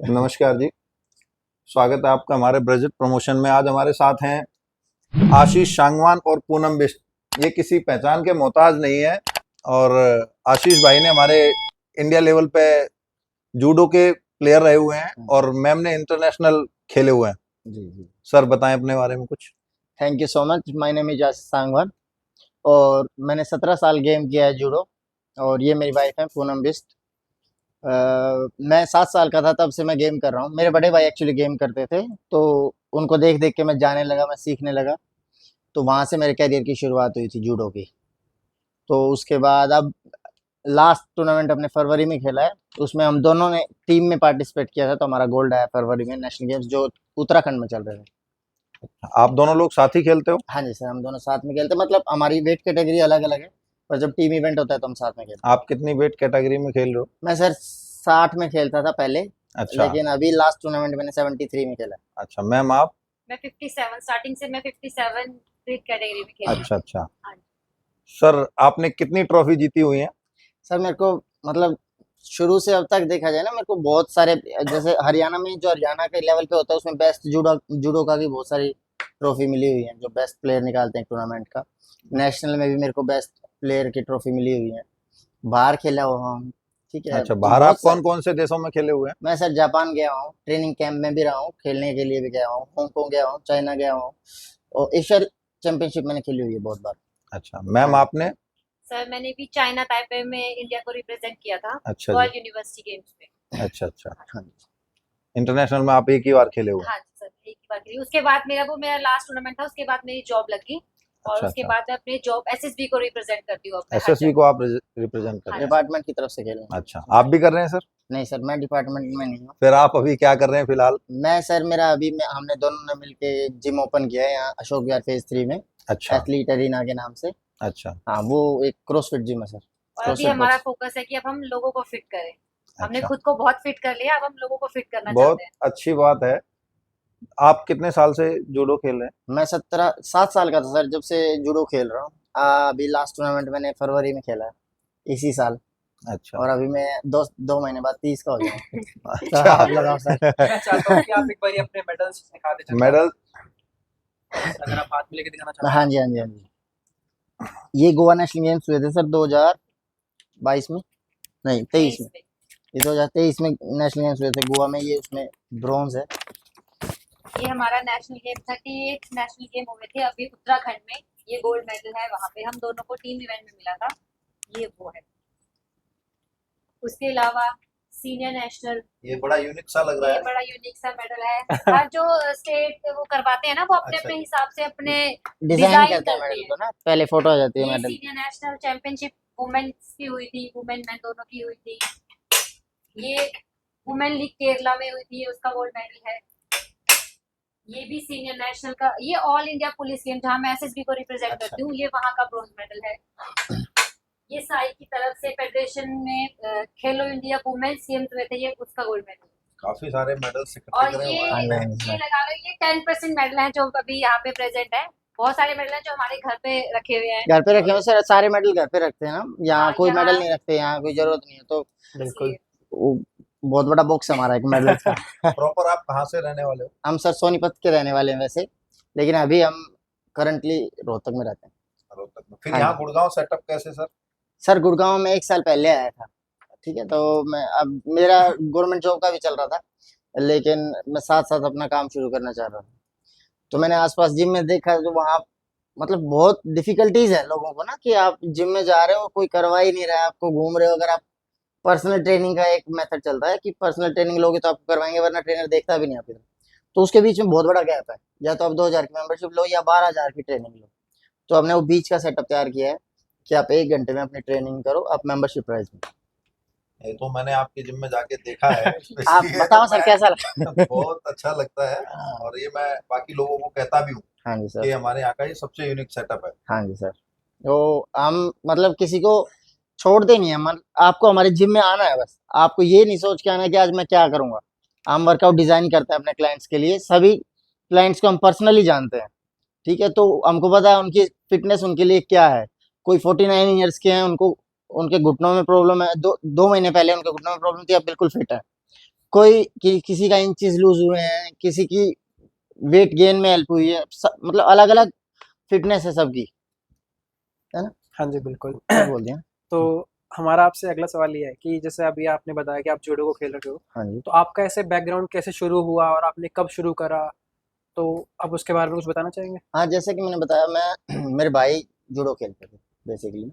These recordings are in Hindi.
नमस्कार जी। स्वागत है आपका हमारे ब्रजिट प्रमोशन में। आज हमारे साथ हैं आशीष सांगवान और पूनम बिष्ट। ये किसी पहचान के मोहताज नहीं है और आशीष भाई ने हमारे इंडिया लेवल पे जूडो के प्लेयर रहे हुए हैं और मैम ने इंटरनेशनल खेले हुए हैं। जी जी। सर बताएं अपने बारे में कुछ। Thank you so much. My name is Ashish Sangwan और मैंने 17 साल गेम किया है जूडो। और ये मेरी वाइफ है पूनम बिष्ट। मैं 7 साल का था तब से मैं गेम कर रहा हूँ। मेरे बड़े भाई एक्चुअली गेम करते थे, तो उनको देख देख के मैं जाने लगा, मैं सीखने लगा। तो वहाँ से मेरे करियर की शुरुआत हुई थी जूडो की। तो उसके बाद अब लास्ट टूर्नामेंट अपने फरवरी में खेला है, उसमें हम दोनों ने टीम में पार्टिसिपेट किया था, तो हमारा गोल्ड आया फरवरी में नेशनल गेम्स जो उत्तराखंड में चल रहे थे। आप दोनों लोग साथ ही खेलते हो? हाँ जी सर, हम दोनों साथ में खेलते हैं। मतलब हमारी वेट कैटेगरी अलग अलग है, पर जब टीम इवेंट होता है तो हम साथ में खेलते हैं। आप कितनी वेट कैटेगरी में खेल रहे हो? मैं सर 60 में खेलता था पहले, अच्छा। लेकिन अभी लास्ट टूर्नामेंट मैंने 73 में खेला। अच्छा मैम आप? मैं 57 स्टार्टिंग से मैं 57 वेट कैटेगरी में खेली। अच्छा अच्छा। हाँ जी। सर आपने कितनी ट्रॉफी जीती हुई है? सर मेरे को मतलब शुरू से अब तक देखा जाए ना, मेरे को बहुत सारे, जैसे हरियाणा में जो हरियाणा के लेवल पे होता है उसमें बेस्ट जूडो जूडो का भी बहुत सारी ट्रॉफी मिली हुई है, जो बेस्ट प्लेयर निकालते हैं टूर्नामेंट का। नेशनल में भी मेरे को बेस्ट प्लेयर की ट्रॉफी मिली हुई है। बाहर खेला हुआ हूँ, ठीक है। अच्छा तो बाहर आप बहुत कौन सारे, कौन से देशों में खेले हुए हैं? मैं सर जापान गया हूँ, ट्रेनिंग कैंप में भी रहा हूँ, खेलने के लिए भी गया हूँ, हांगकांग गया हूँ, चाइना गया हूँ, और एशिया चैंपियनशिप मैंने खेली हुई है बहुत बार। अच्छा मैम हाँ। आपने? सर मैंने भी चाइना ताइपे में इंडिया को रिप्रेजेंट किया था अच्छा वर्ल्ड जी। यूनिवर्सिटी गेम्स में। अच्छा अच्छा। हाँ जी। इंटरनेशनल में आप एक ही बार खेले हुए हैं? हाँ जी सर, एक ही बार खेली। उसके बाद मेरा लास्ट टूर्नामेंट था, उसके बाद मेरी जॉब लगी और अच्छा उसके अच्छा। बाद मैं अपने जॉब एसएसबी को रिप्रेजेंट करती हूँ अपने हर एसएसबी को जगह। आप रिप्रेजेंट कर हाँ रहे हैं? डिपार्टमेंट की तरफ से खेला हूँ। अच्छा आप भी कर रहे हैं सर? नहीं सर, मैं डिपार्टमेंट में नहीं हूँ। फिर आप अभी क्या कर रहे हैं फिलहाल? मैं सर, मेरा अभी हमने दोनों ने मिलके जिम ओपन किया है यहाँ अशोक विहार फेज 3 में, अच्छा एथलीट अरीना के नाम से। अच्छा। हाँ, वो एक क्रॉसफिट जिम है सर, और अभी क्रॉसफिट हमारा बॉक्स। फोकस है कि अब हम लोगों को फिट करें। हमने अच्छा खुद को बहुत फिट कर लिया, अब हम लोगों को फिट करना बहुत चाहते हैं। अच्छी बात है। आप कितने साल से जूडो खेल रहे हैं? मैं 7 साल का था सर जब से जूडो खेल रहा हूँ। अभी लास्ट टूर्नामेंट मैंने फरवरी में खेला है इसी साल, अच्छा और अभी मैं 2 महीने बाद 30 का हो जाऊँ। तो अच्छा। आप लगाओ सर। मैं चाहता हूँ कि आप एक बार अपने मेडल्स दिखा दें चंदा। मेडल? अगर आप हाथ में लेके दिखाना चाहते हाँ जी हाँ जी हाँ जी। ये गोवा नेशनल गेम्स हुए थे सर 2022 में, नहीं 23 में। ये 2023 में नेशनल गेम्स हुए थे गोवा में, ये उसमें ब्रॉन्ज है। ये हमारा नेशनल गेम 38 नेशनल गेम हुए थे अभी उत्तराखंड में। ये गोल्ड मेडल है, वहाँ पे हम दोनों को टीम इवेंट में मिला था। ये वो है। उसके अलावा सीनियर नेशनल, ये बड़ा यूनिक सा लग रहा ये है। बड़ा यूनिक सा मेडल है। हर जो स्टेट वो करवाते हैं ना, वो अपने अच्छा अपने जी। हिसाब से अपने डिजाइन डिजाइन करते हैं करते मेडल हैं। को ना, पहले फोटो आ जाती है ये medal. Senior national championship women's की हुई थी, वुमेन मैन दोनों की हुई थी। ये वुमेन लीग केरला में हुई थी, उसका गोल्ड मेडल है। ये भी सीनियर नेशनल का, ये ऑल इंडिया पुलिस गेम जहाँ मैं एसएसबी को रिप्रेजेंट अच्छा। करती हूँ, ये वहाँ का ब्रॉन्ज मेडल है। ये साई की तरफ से फेडरेशन में खेलो इंडिया वुमेन्स गेम्स हुए थे, ये उसका गोल्ड मेडल। काफी सारे मेडल्स इकट्ठे और करे हुए ये हैं हाँ जी, आपने। हाँ जी ये सर। लगा लो, ये 10% मेडल हैं जो अभी यहाँ पे प्रेजेंट है। बहुत सारे मेडल हैं जो हमारे घर पे रखे हुए हैं। घर पे रखे हो सर, सारे मेडल घर पे रखते हैं ना, यहाँ हाँ, कोई यहाँ मेडल नहीं रखते, यहाँ कोई जरूरत नहीं है, तो बिल्कुल। वो बहुत बड़ा बॉक्स है हमारा एक मेडल का। प्रॉपर आप कहाँ से रहने वाले हो? हम सर सोनीपत के रहने वाले हैं वैसे, लेकिन अभी हम करंटली रोहतक में रहते हैं। रोहतक में। फिर हाँ यहाँ जी। गुड़गांव सेटअप कैसे सर? सर गुड़गांव में 1 साल पहले आया था, ठीक है। तो मैं, अब मेरा गवर्नमेंट जॉब का भी चल रहा था, लेकिन मैं साथ साथ अपना काम शुरू करना चाह रहा था। तो मैंने आसपास जिम में देखा, तो वहाँ मतलब बहुत डिफिकल्टीज है लोगों को ना, कि आप जिम में जा रहे हो, कोई करवा ही नहीं रहा है आपको, घूम रहे हो। अगर आप पर्सनल ट्रेनिंग का एक मेथड चलता है कि पर्सनल ट्रेनिंग लोगे तो आपको करवाएंगे, वरना ट्रेनर देखता भी नहीं आपकी तरफ। तो उसके बीच में बहुत बड़ा गैप है, या तो आप 2,000 की मेंबरशिप लो या 12,000 की ट्रेनिंग लो। तो हमने वो बीच का सेटअप तैयार किया है कि आप 1 घंटे में अपनी ट्रेनिंग करो, आप मेंबरशिप प्राइस में। ये तो मैंने आपके जिम में जाके देखा है आप इसलिए बताओ तो सर कैसा लगा। मैं बहुत अच्छा लगता है। हाँ और ये मैं बाकी लोगों को कहता भी हूँ हाँ जी कि सर। हमारे यहाँ का ये सबसे यूनिक सेटअप है। हाँ जी सर। तो हम मतलब किसी को छोड़ते नहीं है, आपको हमारे जिम में आना है, बस आपको ये नहीं सोच के आना है कि आज मैं क्या करूंगा। हम वर्कआउट डिजाइन करते हैं अपने क्लाइंट्स के लिए, सभी क्लाइंट्स को हम पर्सनली जानते हैं, ठीक है। तो हमको पता है उनकी फिटनेस उनके लिए क्या है। कोई 49 ईयर्स के हैं, उनको उनके घुटनों में प्रॉब्लम है, 2 महीने पहले उनके घुटनों में प्रॉब्लम थी, अब बिल्कुल फिट है। किसी का इंचेस लूज हुए हैं, किसी की वेट गेन में हेल्प हुई है, मतलब अलग अलग फिटनेस है सबकी, है ना। हाँ जी, बिल्कुल। क्या बोल दिया। तो हमारा आपसे अगला सवाल ये है कि जैसे अभी आपने बताया कि आप जूडो को खेल रहे हो, हाँ जी। तो आपका ऐसे बैकग्राउंड कैसे शुरू हुआ और आपने कब शुरू करा? तो आप उसके बारे में कुछ बताना चाहेंगे? हाँ, जैसे कि मैंने बताया, मैं मेरे भाई जूडो खेलते थे बेसिकली,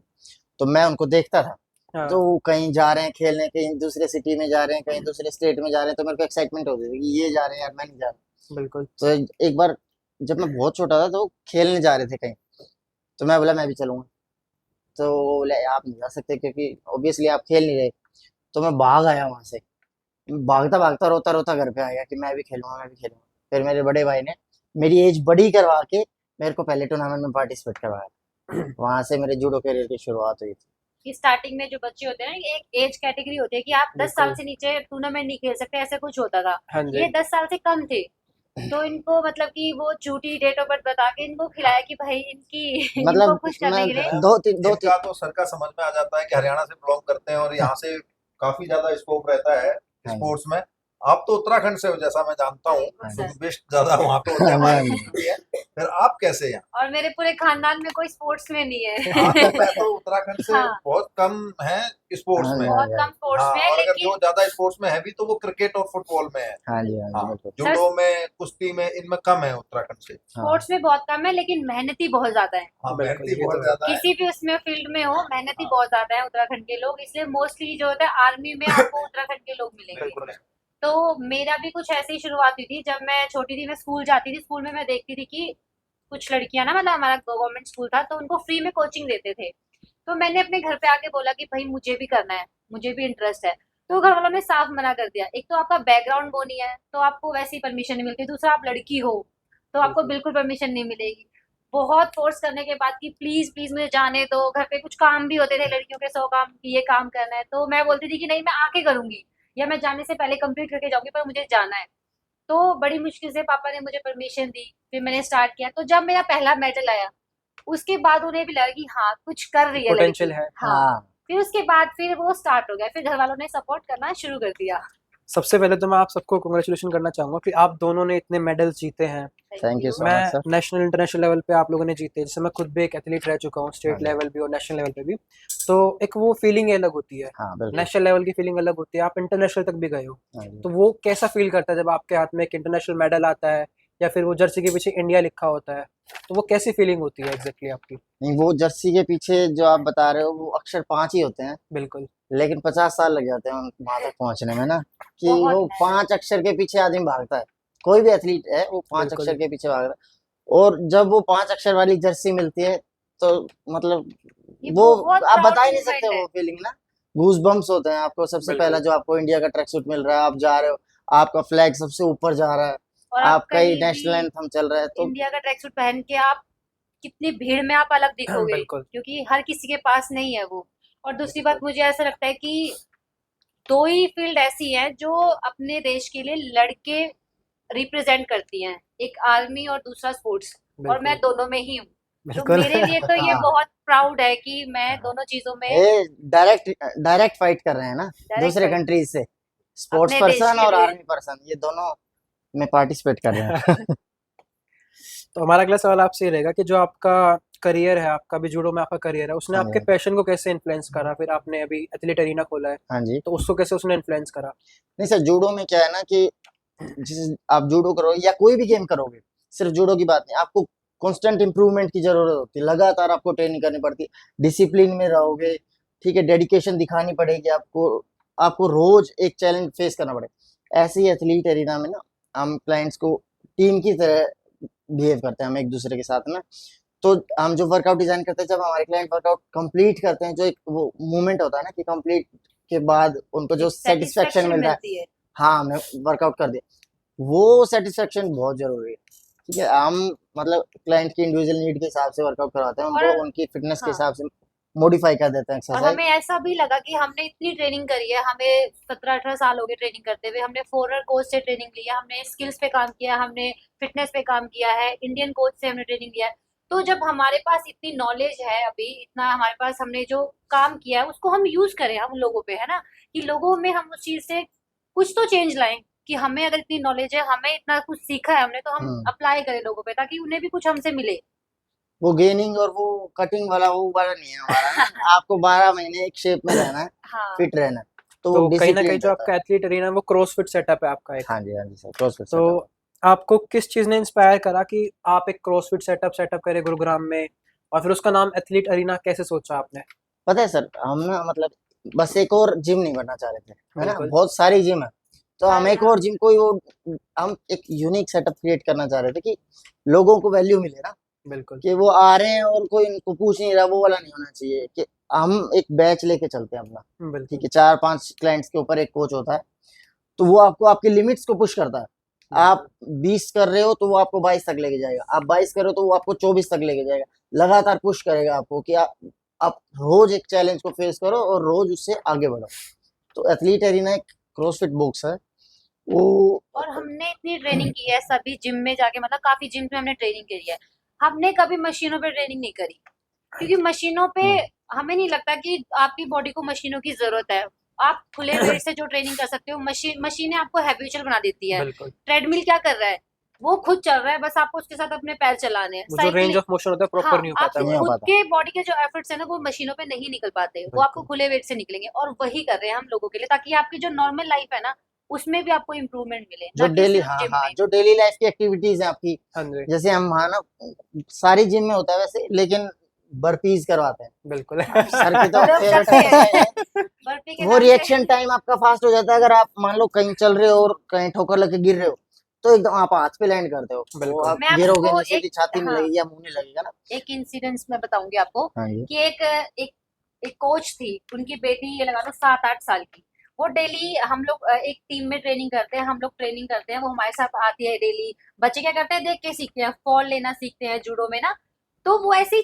तो मैं उनको देखता था। हाँ, तो वो कहीं जा रहे हैं खेलने, कहीं दूसरे सिटी में जा रहे हैं, कहीं दूसरे स्टेट में जा रहे हैं, तो मेरे को एक्साइटमेंट होती थी कि ये जा रहे हैं यार, मैं नहीं जा रहा। बिल्कुल। तो एक बार जब मैं बहुत छोटा था, तो वो खेलने जा रहे थे कहीं, तो मैं बोला मैं भी चलूंगा। तो वो बोले आप नहीं जा सकते क्योंकि ऑब्वियसली आप खेल नहीं रहे। तो मैं भाग आया वहां से, भागता भागता रोता रोता घर पे आया कि मैं भी खेलूंगा, मैं भी खेलूंगा। फिर मेरे बड़े भाई ने मेरी एज बड़ी करवा के मेरे को पहले टूर्नामेंट में पार्टिसिपेट करवाया। वहां से मेरे जूडो करियर की शुरुआत हुई थी। कि स्टार्टिंग में जो बच्चे होते हैं ना, एक एज कैटेगरी होती है कि आप 10 साल बिल्कुल। से नीचे टूर्नामेंट नहीं खेल सकते, ऐसा कुछ होता था। हाँ जी। ये 10 साल से कम थे, तो इनको मतलब कि वो झूठी डेट ऑफ बर्थ बता के इनको खिलाया कि भाई इनकी इनको मतलब खुश मैं करने के लिए। दो तीन इनका तो सर का समझ में आ जाता है कि हरियाणा से बिलोंग करते हैं और यहाँ से काफी ज्यादा स्कोप रहता है हाँ जी, स्पोर्ट्स में। आप तो उत्तराखंड से हो जैसा मैं जानता हूँ, बिल्कुल तो सर। बेस्ट ज्यादा वहाँ पे होते हैं, हमारे नहीं, यहाँ भी है। फिर आप कैसे हैं? और मेरे पूरे खानदान में कोई स्पोर्ट्स में नहीं हाँ, है। तो मैं तो उत्तराखंड से हाँ, बहुत कम है स्पोर्ट्स हाँ में। जी, हाँ बहुत जी, हाँ कम जी, स्पोर्ट्स हाँ, में है, और अगर लेकिन जो ज्यादा स्पोर्ट्स में है भी तो वो क्रिकेट और फुटबॉल में है। हाँ जी, हाँ जी, हाँ, बिल्कुल। सर जूडो में, कुश्ती में, इनमें कम है उत्तराखंड से। हाँ स्पोर्ट्स में बहुत कम है, लेकिन मेहनती बहुत ज्यादा है। हाँ, बिल्कुल, मेहनती ये बहुत तो है। ज्यादा है। किसी भी उसमें फील्ड में हो, मेहनती हाँ, बहुत ज्यादा है उत्तराखंड के लोग, इसलिए मोस्टली जो होता है आर्मी में आपको उत्तराखंड के लोग मिलेंगे। बिल्कुल है। तो मेरा भी कुछ ऐसी ही शुरुआत हुई थी। जब मैं छोटी थी, मैं स्कूल जाती थी, स्कूल में मैं देखती थी कि कुछ लड़कियां ना, मतलब हमारा गवर्नमेंट स्कूल था, तो उनको फ्री में कोचिंग देते थे। तो मैंने अपने घर पे आके बोला कि भाई मुझे भी करना है, मुझे भी इंटरेस्ट है। तो घर वालों ने साफ मना कर दिया। एक तो आपका बैकग्राउंड वो नहीं है, तो आपको वैसी परमिशन नहीं मिलती। दूसरा, आप लड़की हो, तो आपको बिल्कुल। बिल्कुल परमिशन नहीं मिलेगी। बहुत फोर्स करने के बाद कि प्लीज प्लीज मुझे जाने दो। घर पे कुछ काम भी होते थे लड़कियों के, 100 काम कि ये काम करना है, तो मैं बोलती थी कि नहीं, मैं आके करूंगी, या मैं जाने से पहले कंप्लीट करके जाऊंगी, पर मुझे जाना है। तो बड़ी मुश्किल से पापा ने मुझे परमिशन दी, फिर मैंने स्टार्ट किया। तो जब मेरा पहला मेडल आया, उसके बाद उन्हें भी लगा कि हाँ, कुछ कर रही है पोटेंशियल लड़की। है। हाँ, हाँ। फिर उसके बाद फिर वो स्टार्ट हो गया, फिर घर वालों ने सपोर्ट करना शुरू कर दिया। सबसे पहले तो मैं आप सबको कांग्रेचुलेशन करना चाहूँगा कि आप दोनों ने इतने मेडल्स जीते हैं। थैंक यू सो मैं much sir. National international level पे आप लोगों ने जीते, जैसे मैं खुद भी एक एथलीट रह चुका हूँ, हाँ स्टेट जी, लेवल भी और नेशनल लेवल पे भी। तो एक वो फीलिंग अलग होती है, हाँ बिल्कुल। नेशनल लेवल की फीलिंग अलग होती है, आप इंटरनेशनल तक भी गए हो। हाँ जी। तो वो कैसा फील करता है जब आपके हाथ में एक इंटरनेशनल मेडल आता है, या फिर वो जर्सी के पीछे इंडिया लिखा होता है, तो वो कैसी फीलिंग होती है एग्जैक्टली आपकी? नहीं, वो जर्सी के पीछे जो आप बता रहे हो, वो अक्षर 5 ही होते हैं, बिल्कुल। लेकिन 50 साल लग जाते हैं वहां तक पहुंचने में ना, कि बहुत वो मेहनत। 5 अक्षर के पीछे आदमी भागता है। कोई भी एथलीट है, वो 5 बिल्कुल। अक्षर के पीछे भाग रहा है। और जब वो 5 अक्षर वाली जर्सी मिलती है, तो मतलब ये वो बहुत आप प्राउड बता ही नहीं सकते मूवमेंट है। वो फीलिंग ना। गूज बम्स होते हैं आपको। सबसे पहला बिल्कुल। जो आपको इंडिया का ट्रैक सूट मिल रहा है, आप जा रहे हो, आपका फ्लैग सबसे ऊपर जा रहा है, और आप आपका ही कहीं नेशनल भी एंथम चल रहा है, तो इंडिया का ट्रैक सूट पहन के आप कितनी भीड़ में आप अलग दिखोगे, बिल्कुल। क्योंकि हर किसी के पास नहीं है वो। और दूसरी बात, मुझे ऐसा लगता है कि दो ही फील्ड ऐसी है जो अपने देश के लिए लड़के रिप्रेजेंट करती हैं, एक आर्मी और दूसरा स्पोर्ट्स। और मैं बिल्कुल। दोनों में ही हूँ। तो बिल्कुल। मेरे लिए तो ये हाँ, बहुत प्राउड है कि मैं हाँ। दोनों चीजों में ये डायरेक्ट डायरेक्ट फाइट कर रहे हैं ना, डायरेक्ट दूसरे फाइट कंट्रीज से। स्पोर्ट्स अपने देश पर्सन के और लिए। आर्मी पर्सन, ये दोनों में पार्टिसिपेट कर रहे हैं। तो हमारा अगला सवाल आपसे ये रहेगा कि जो आपका करियर है, आपका भी जूडो में आपका करियर है, उसने हाँ आपके जी, पैशन को कैसे इन्फ्लुएंस करा? फिर आपने अभी एथलीट अरीना खोला है, हाँ जी। तो उसको कैसे उसने इन्फ्लुएंस करा? नहीं सर, जूडो में क्या है ना कि जिस आप जूडो करोगे या कोई भी गेम करोगे, सिर्फ जूडो की बात नहीं, आपको कांस्टेंट इंप्रूवमेंट की जरूरत होती है। लगातार आपको ट्रेनिंग करनी पड़ती है, डिसिप्लिन में रहोगे, ठीक है, डेडिकेशन दिखानी पड़ेगी आपको, आपको रोज एक चैलेंज फेस करना पड़ेगा। ऐसे ही एथलीट एरिना में ना, हम क्लाइंट्स को टीम की तरह बिहेव करते हैं, हम एक दूसरे के साथ ना। तो हम जो वर्कआउट डिजाइन करते हैं, जब हमारे क्लाइंट वर्कआउट कंप्लीट करते हैं, जो एक वो मूवमेंट होता है ना कि कंप्लीट के बाद उनको जो एक सेटिस्फेक्शन सेटिस्फेक्शन मिलता है, मिलती है। हाँ हमने वर्कआउट कर दिया, वो सेटिस्फेक्शन बहुत जरूरी है। ठीक है, हम मतलब क्लाइंट की इंडिविजुअल नीड के हिसाब से वर्कआउट करवाते हैं, उनको और उनकी फिटनेस के हाँ, हिसाब से मॉडिफाई कर देते हैं और एक्सरसाइज। हमें ऐसा भी लगा कि हमने इतनी ट्रेनिंग करी है, हमें 17-18 साल हो गए ट्रेनिंग करते हुए। हमने फॉरेनर कोच से ट्रेनिंग लिया, हमने स्किल्स पे काम किया, हमने फिटनेस पे काम किया है, इंडियन कोच से हमने ट्रेनिंग लिया है। तो जब हमारे पास इतनी नॉलेज है, अभी इतना हमारे पास, हमने जो काम किया है उसको हम यूज करें हम लोगों पे, है ना, कि लोगों में हम उस चीज से कुछ तो चेंज लाएं कि हमें अगर इतनी नॉलेज है, हमें इतना कुछ सीखा है हमने, तो हम हम्म। अप्लाई करें लोगों पे, ताकि उन्हें भी कुछ हमसे मिले। वो गेनिंग और वो कटिंग वाला वो वाला नहीं है हमारा ना। आपको 12 महीने एक शेप में रहना है, हाँ फिट रहना है, तो तो वो कहीं ना कहीं डिसिप्लिन जो रहता आपका एथलीट अरीना है वो क्रॉसफिट सेटअप है आपका है। एक। हाँ जी सर, क्रॉसफिट तो सेटअप। आपको किस चीज़ ने इंस्पायर करा कि आप एक क्रॉसफिट सेटअप करें गुरुग्राम में, और फिर उसका नाम एथलीट अरीना कैसे सोचा आपने? पता है सर, हम ना मतलब बस एक और जिम नहीं बनना चाह रहे थे, है ना, बिल्कुल। बहुत सारी जिम है, तो हम हाँ एक और जिम कोई वो हम एक यूनिक सेटअप क्रिएट करना चाह रहे थे कि लोगों को वैल्यू मिले ना, बिल्कुल। कि वो आ रहे हैं और कोई इनको पूछ नहीं रहा, वो वाला नहीं होना चाहिए कि हम एक बैच लेके चलते हैं अपना, ठीक बिल्कुल। है, 4-5 क्लाइंट्स के ऊपर एक कोच होता है, तो वो आपको आपकी लिमिट्स को पुश करता है। आप 20 कर रहे हो तो वो आपको 22 तक लेके जाएगा, आप 22 कर रहे हो तो वो आपको 24 तक लेके जाएगा, लगातार पुश करेगा आपको कि आप रोज एक चैलेंज को फेस करो और रोज उससे आगे बढ़ो। तो एथलीट एरिना एक क्रॉसफिट बॉक्स है वो। और हमने इतनी ट्रेनिंग की है सभी जिम में जाके, मतलब काफी जिम में हमने ट्रेनिंग करी है, हमने कभी मशीनों पे ट्रेनिंग नहीं करी, क्योंकि मशीनों पे हमें नहीं लगता कि आपकी बॉडी को मशीनों की जरूरत है। आप खुले वेट से जो ट्रेनिंग कर सकते हो, मशीनें आपको हैबिचुअल बना देती है। बिल्कुल। ट्रेडमिल क्या कर रहा है, वो खुद चल रहा है, बस आपको उसके साथ अपने पैर चलाने हैं। वो जो रेंज ऑफ मोशन होता है हाँ, प्रॉपर नहीं हो पाता आपसे है नहीं हो वो। खुद पाता। के बॉडी के जो एफर्ट्स है ना, वो मशीनों पे नहीं निकल पाते, वो आपको बिल्कुल। खुले वेट से निकलेंगे, और वही कर रहे हैं हम लोगों के लिए, ताकि आपकी जो नॉर्मल लाइफ है ना, उसमें भी आपको इम्प्रूवमेंट मिले, जो ना कि डेली, सिर्फ हाँ जिम हाँ, में। जो डेली लाइफ की एक्टिविटीज हैं आपकी, हाँ जी। जैसे हम हाँ ना, सारी जिम में होता है वैसे, लेकिन बर्पीज करवाते हैं, बिल्कुल। सर की तो लोग फेवरेट करते हैं है। बर्फी के वो नाम से। रिएक्शन टाइम आपका फास्ट हो जाता है, अगर आप मान लो कहीं चल रहे हो और कहीं ठोकर लगे गिर रहे हो, तो एकदम आप हाथ पे लैंड करते हो, वो बिल्कुल। आप मैं गिरोगे आपको नहीं, सीधी एक, छाती में हाँ, लगेगी या मुंह में लगेगा ना। एक इंसिडेंस मैं बताऊंगी आपको, हाँ जी। कि एक एक कोच थी, उनकी बेटी ये लगा लो 7-8 साल की। वो डेली, हम लोग एक टीम में ट्रेनिंग करते हैं, हम लोग ट्रेनिंग करते हैं, वो हमारे साथ आती है डेली। बच्चे क्या करते हैं, देख के सीखते हैं, फॉल लेना सीखते हैं जूडो में ना। तो वो ऐसी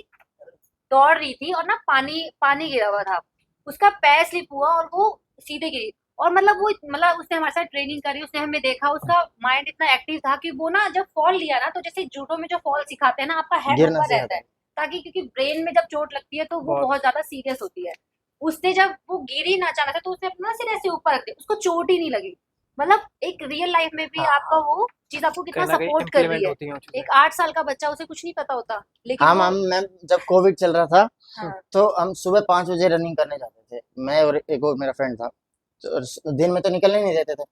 दौड़ रही थी, और ना पानी पानी गिरा हुआ था, उसका पैर स्लिप हुआ और वो सीधे गिरी। और मतलब वो, मतलब उसने हमारे साथ ट्रेनिंग करी, उसने हमें देखा, उसका माइंड इतना एक्टिव था कि वो ना जब फॉल लिया ना, तो जैसे जूडो में जो फॉल सिखाते हैं ना, आपका हेड गिरना ऊपर रहता सिखाता है, ताकि, क्योंकि ब्रेन में जब चोट लगती है तो वो बहुत। बहुत ज्यादा सीरियस होती है। उसने जब वो गिरी ना अचानक से, तो उसने अपना सिर ऐसे ऊपर रख दिया, उसको चोट ही नहीं लगी। मतलब एक रियल लाइफ में भी आपका वो चीज आपको कितना कहीं ना कहीं सपोर्ट कर रही इम्प्लीमेंट है। होती है वो चीजें। एक 8 साल का बच्चा, उसे कुछ नहीं पता होता, लेकिन हाँ वो, मैम, जब कोविड चल रहा था, हाँ, तो हम सुबह 5 बजे रनिंग करने जाते थे, मैं और एक और मेरा फ्रेंड था, तो दिन में तो निकलने नहीं देते थे,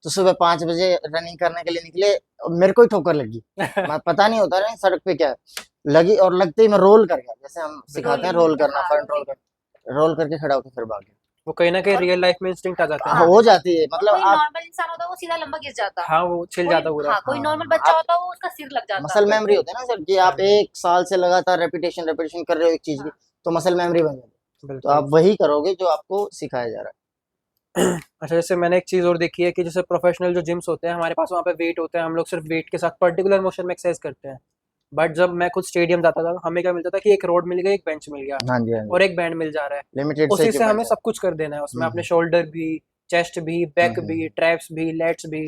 तो सुबह 5 बजे रनिंग करने के लिए निकले, और मेरे को ही ठोकर लगी, मैं पता नहीं होता ना सड़क पे क्या है, लगी, और लगते ही मैं रोल कर गया, जैसे हम सिखाते हैं रोलिंग, रोल करना, हाँ, फ्रंट रोल कर, रोल करके खड़ा होकर फिर भाग गया। वो कहीं ना कहीं और रियल लाइफ में इंस्टिंक्ट आ जाता है हाँ, ना। हो जाती है, और मतलब कोई आप नॉर्मल इंसान होता वो सीधा लंबा गिर जाता। हाँ वो छिल कोई, जाता पूरा। हाँ, कोई हाँ, नॉर्मल बच्चा आप होता वो उसका सिर लग जाता। मसल मेमोरी बिल्कुल। होते हैं ना सर, कि हाँ आप जी। 1 साल से लगातार रेपिटेशन रेपिटेशन कर रहे हो एक चीज की, हाँ, तो मसल मेमोरी बन जाती है, तो बिल्कुल। आप वही करोगे जो आपको सिखाया जा रहा अच्छा, जैसे मैंने एक चीज़ और देखी है कि जैसे प्रोफेशनल जो जिम्स होते हैं हमारे पास, वहाँ पे वेट होता है, हम लोग सिर्फ वेट के साथ पर्टिकुलर मोशन में एक्सरसाइज करते हैं। बट जब मैं खुद स्टेडियम जाता था, हमें क्या मिलता था कि एक रोड मिल गई, एक बेंच मिल गया, है। हाँ जी, हाँ जी, और एक बैंड मिल जा रहा है। लिमिटेड से उसी से हमें इक्विपमेंट है। सब कुछ कर देना है, उसमें अपने हम्म शोल्डर भी, चेस्ट भी, बैक हम्म भी, ट्रैप्स भी, लेट्स भी,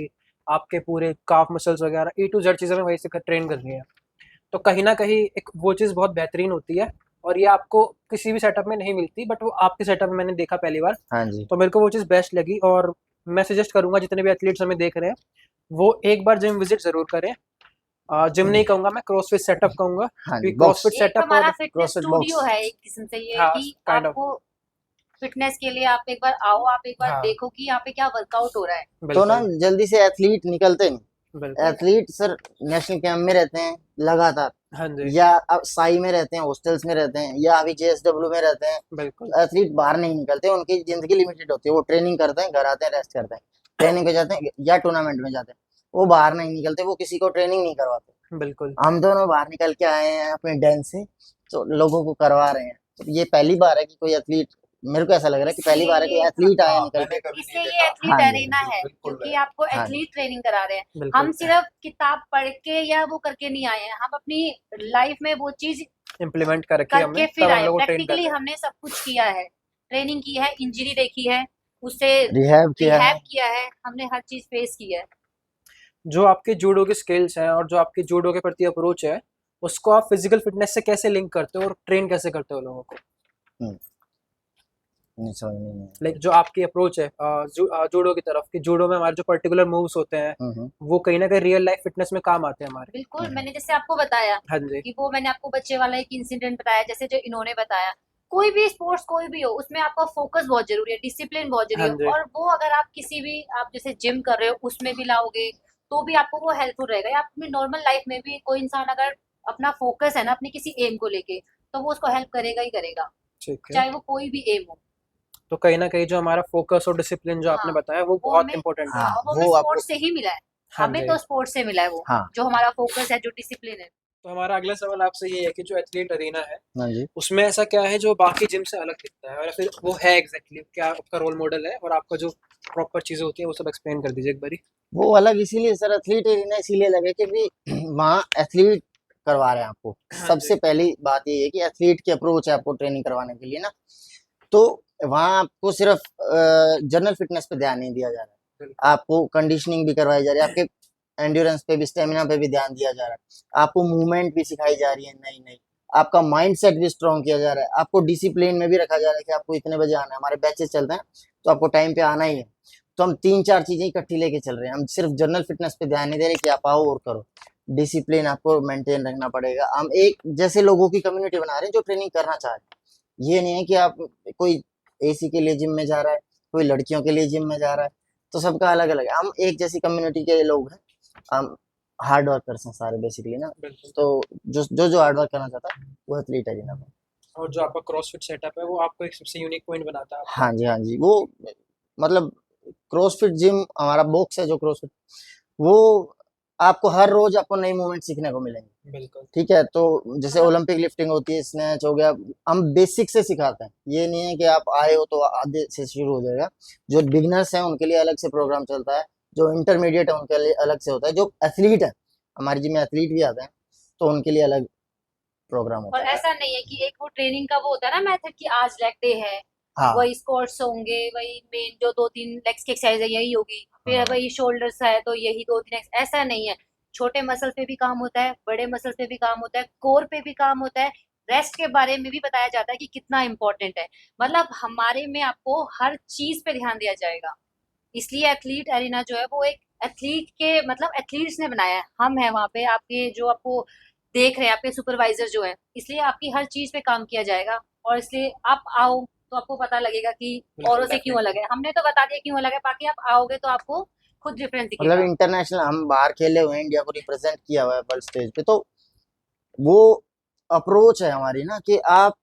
आपके पूरे काफ मसल्स वगैरह, A to Z चीज़ें हमें वहीं से ट्रेन करनी है। तो कहीं ना कहीं एक वो चीज़ बहुत बेहतरीन होती है, और ये आपको किसी भी सेटअप में नहीं मिलती, बट वो आपके सेटअप में मैंने देखा पहली बार, हाँ जी, तो मेरे को वो चीज़ बेस्ट लगी। और मैं सजेस्ट करूंगा जितने भी एथलीट्स हमें देख रहे हैं, वो एक बार जिम विजिट जरूर करें। जिम नहीं कहूंगा मैं, क्रॉसफिट सेटअप कहूंगा, हाँ जी, क्योंकि बॉक्स, क्रॉसफिट एक सेटअप हमारा और फिटनेस क्रॉसफिट स्टूडियो बॉक्स। है एक किस्म से, ये हाँ कि काइंड ऑफ। आपको फिटनेस के लिए आप एक बार आओ, आप एक बार हाँ देखो कि यहाँ पे क्या वर्कआउट हो रहा है। तो ना बिल्कुल। जल्दी से एथलीट निकलते नहीं, बिल्कुल। एथलीट सर नेशनल कैंप में रहते हैं लगातार, हाँ जी। या अब साई में रहते हैं, हॉस्टल्स में रहते हैं, या अभी JSW में रहते हैं, बिल्कुल। एथलीट बाहर नहीं निकलते, उनकी जिंदगी लिमिटेड होती है, वो ट्रेनिंग करते हैं, घर आते हैं, रेस्ट करते हैं, ट्रेनिंग पे जाते हैं या टूर्नामेंट में जाते हैं, वो बाहर नहीं निकलते, वो किसी को ट्रेनिंग नहीं करवाते। बिल्कुल। हम दोनों बाहर निकल के आए हैं अपने डैन से, तो लोगों को करवा रहे हैं, तो ये पहली बार है कि कोई एथलीट, मेरे को ऐसा लग रहा है कि पहली बार है इसलिए कोई एथलीट आया निकल के। इसलिए ये एथलीट हाँ जी, अरेना है, क्योंकि आपको हाँ जी, एथलीट ट्रेनिंग करा रहे हैं। बिल्कुल। हम सिर्फ किताब पढ़ के या वो करके नहीं आए हैं, हम अपनी लाइफ में वो चीज इम्प्लीमेंट करके करके हमें फिर तब हम आए। लोग को ट्रेन कर प्रैक्टिकली रहे हैं। हमने सब कुछ किया है, ट्रेनिंग की है, इंजरी देखी है, उससे रिहैब किया है। रिहैब किया है, हमने हर चीज फेस की है। जो आपके जूडो की स्किल्स हैं और जो आपकी जूडो के प्रति अप्रोच है, उसको आप फिजिकल फिटनेस से कैसे लिंक करते हो और ट्रेन कैसे करते हो लोगों को? हम्म। नहीं समझ में नहीं आया। लाइक जो आपकी अप्रोच है जूडो की तरफ, कि जूडो में हमारे जो पर्टिकुलर मूव्स होते हैं वो कहीं ना कहीं रियल लाइफ फिटनेस में काम आते हैं हमारे। बिल्कुल, मैंने जैसे आपको बताया हाँ जी। कि वो मैंने आपको बच्चे वाला एक इंसिडेंट बताया, जैसे जो इन्होंने बताया, कोई भी स्पोर्ट्स कोई भी हो उसमें आपका फोकस बहुत जरूरी है, डिसिप्लिन बहुत जरूरी हाँ जी। है, और वो अगर आप किसी भी, आप जैसे जिम कर रहे हो उसमें भी लाओगे तो भी आपको वो हेल्पफुल रहेगा, या अपनी नॉर्मल लाइफ में भी कोई इंसान अगर अपना फोकस है ना अपने किसी एम को लेके, तो वो उसको हेल्प करेगा ही करेगा, ठीक है। चाहे वो कोई भी एम हो। तो कहीं ना कहीं जो हमारा फोकस और डिसिप्लिन जो आपने हाँ, बताया वो वो बहुत हमें इंपॉर्टेंट है। हाँ, हाँ, वो हमें वो आपको स्पोर्ट्स से ही मिला है, हाँ हमें जी। तो स्पोर्ट्स से मिला है वो, हाँ जो हमारा फोकस है, जो डिसिप्लिन है। तो हमारा अगला सवाल आपसे ये है कि जो एथलीट अरीना है हाँ जी। उसमें ऐसा क्या है जो बाकी जिम से अलग दिखता है, और फिर वो है एग्जैक्टली क्या आपका रोल मॉडल है, और आपका जो प्रॉपर चीजें होती है वो सब एक्सप्लेन कर दीजिए एक बारी। वो अलग इसीलिए सर, एथलीट एरिना इसीलिए लगे क्योंकि वहाँ एथलीट करवा रहे हैं आपको। हाँ सबसे जी। पहली बात ये है कि एथलीट की अप्रोच है आपको ट्रेनिंग करवाने के लिए ना, तो वहाँ आपको सिर्फ जनरल फिटनेस पे ध्यान नहीं दिया जा रहा है, बिल्कुल। आपको कंडीशनिंग भी करवाई जा रही है, आपके एंड्योरेंस पे भी, स्टेमिना पे भी ध्यान दिया जा रहा है, आपको मूवमेंट भी सिखाई जा रही है नई नई, आपका माइंड सेट भी स्ट्रॉन्ग किया जा रहा है, आपको डिसिप्लिन में भी रखा जा रहा है कि आपको इतने बजे आना है, हमारे बैचेस चलते हैं तो आपको टाइम पे आना ही है। तो हम तीन चार चीजें इकट्ठी लेके चल रहे हैं, हम सिर्फ जनरल फिटनेस पे ध्यान नहीं दे रहे कि आप आओ और करो, डिसिप्लिन आपको मेंटेन रखना पड़ेगा। हम एक जैसे लोगों की कम्युनिटी बना रहे हैं जो ट्रेनिंग करना चाह रहे हैं, ये नहीं है कि आप कोई एसी के लिए जिम में जा रहा है, कोई लड़कियों के लिए जिम में जा रहा है, तो सबका अलग अलग है। हम एक जैसी कम्युनिटी के लोग हैं, हम हार्ड वर्कर्स हैं सारे बेसिकली ना, बिल्कुल। तो जो हार्ड वर्क करना चाहता है वो एथलीट है जी ना। और जो आपका क्रॉसफिट सेटअप है वो आपको एक सबसे यूनिक पॉइंट बनाता है आपका। हाँ जी हाँ जी, वो मतलब क्रॉसफिट जिम हमारा बॉक्स है जो क्रॉसफिट, वो आपको हर रोज आपको नई मूवमेंट सीखने को मिलेंगे। बिल्कुल। ठीक है, तो जैसे मतलब ओलंपिक लिफ्टिंग होती है, स्नैच हो गया, हम बेसिक से सिखाते हैं, ये नहीं है कि आप आए हो तो आधे से शुरू हो जाएगा। जो बिगनर्स हैं उनके लिए अलग से प्रोग्राम चलता है, जो इंटरमीडिएट है उनके लिए अलग से होता है, जो एथलीट है हमारी जिम में एथलीट भी आते हैं तो उनके लिए अलग प्रोग्राम और होता है। ऐसा नहीं है कि एक वो ट्रेनिंग का वो होता है ना मेथड कि आज लेग डे है, हाँ वही स्क्वाट्स होंगे, वही मेन जो दो तीन लेग्स की एक्सरसाइज है यही होगी, फिर हाँ वही शोल्डर्स है तो यही दो तीन ऐसा नहीं है। छोटे मसल पे भी काम होता है, बड़े मसल पे भी काम होता है, कोर पे भी काम होता है, रेस्ट के बारे में भी बताया जाता है कि कितना इंपॉर्टेंट है। मतलब हमारे में आपको हर चीज पे ध्यान दिया जाएगा, इसलिए एथलीट एरिना जो है वो एक एथलीट के मतलब एथलीट्स ने बनाया है, हम हैं वहाँ पे आपके जो आपको देख रहे हैं, आपके सुपरवाइजर जो है, इसलिए आपकी हर चीज पे काम किया जाएगा, और इसलिए आप आओ तो आपको पता लगेगा कि बिल्कुल औरों से क्यों अलग है। हमने तो बता दिया क्यों अलग है, बाकी आप आओगे तो आपको खुद डिफरेंस मतलब दिखेगा। इंटरनेशनल हम बाहर खेले हुए हैं, इंडिया को रिप्रेजेंट किया हुआ है वर्ल्ड स्टेज पे, तो वो अप्रोच है हमारी ना कि आप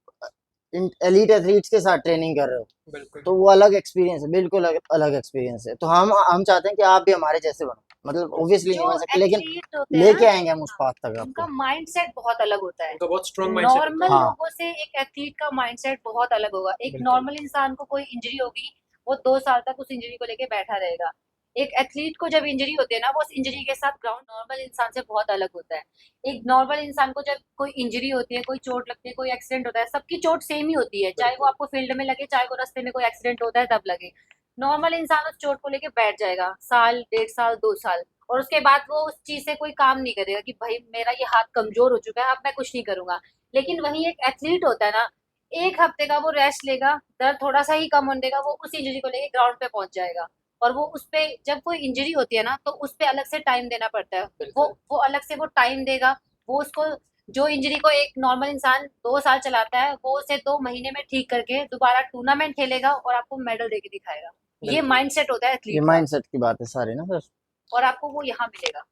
एलीट एथलीट्स के साथ ट्रेनिंग कर रहे हो, बिल्कुल। तो वो अलग एक्सपीरियंस है, बिल्कुल अलग, अलग एक्सपीरियंस है। तो हम चाहते हैं कि आप भी हमारे जैसे बनो, मतलब ऑब्वियसली नहीं जो बन सकते लेकिन एथलीट होते हैं लेके ना, आएंगे हम उस हाँ, पाथ तक उनका आपको। माइंडसेट बहुत अलग होता है। उनका बहुत स्ट्रॉन्ग माइंडसेट होता नॉर्मल है। हाँ लोगों से एक एथलीट का माइंडसेट बहुत अलग होगा। एक बिल्कुल। नॉर्मल इंसान को कोई इंजरी होगी, वो 2 साल तक उस इंजरी को लेके बैठा रहेगा। एक एथलीट को जब इंजरी होती है ना, वो उस इंजरी के साथ ग्राउंड नॉर्मल इंसान से बहुत अलग होता है। एक नॉर्मल इंसान को जब कोई इंजरी होती है, कोई चोट लगती है, कोई एक्सीडेंट होता है, सबकी चोट सेम ही होती है, चाहे वो बिल्कुल। आपको फील्ड में लगे, चाहे वो रास्ते में कोई एक्सीडेंट होता है तब लगे। नॉर्मल इंसान उस चोट को लेके बैठ जाएगा साल, 1.5 साल, 2 साल, और उसके बाद वो उस चीज से कोई काम नहीं करेगा कि भाई मेरा ये हाथ कमजोर हो चुका है, अब मैं कुछ नहीं करूंगा। लेकिन वही एक एथलीट होता है ना, 1 हफ्ते का वो रेस्ट लेगा, दर्द थोड़ा सा ही कम होने देगा, वो उस इंजरी को लेके ग्राउंड पे पहुंच जाएगा। और वो उस पे जब कोई इंजरी होती है ना, तो उस पे अलग से टाइम देना पड़ता है। वो बिल्कुल। वो अलग से वो टाइम देगा, वो उसको, जो इंजरी को एक नॉर्मल इंसान 2 साल चलाता है, वो उसे 2 महीने में ठीक करके दोबारा टूर्नामेंट खेलेगा और आपको मेडल देके दिखाएगा। ये बिल्कुल। माइंडसेट होता है ये एथलीट का, माइंडसेट की बात है सारी ना सर। और आपको वो यहाँ मिलेगा।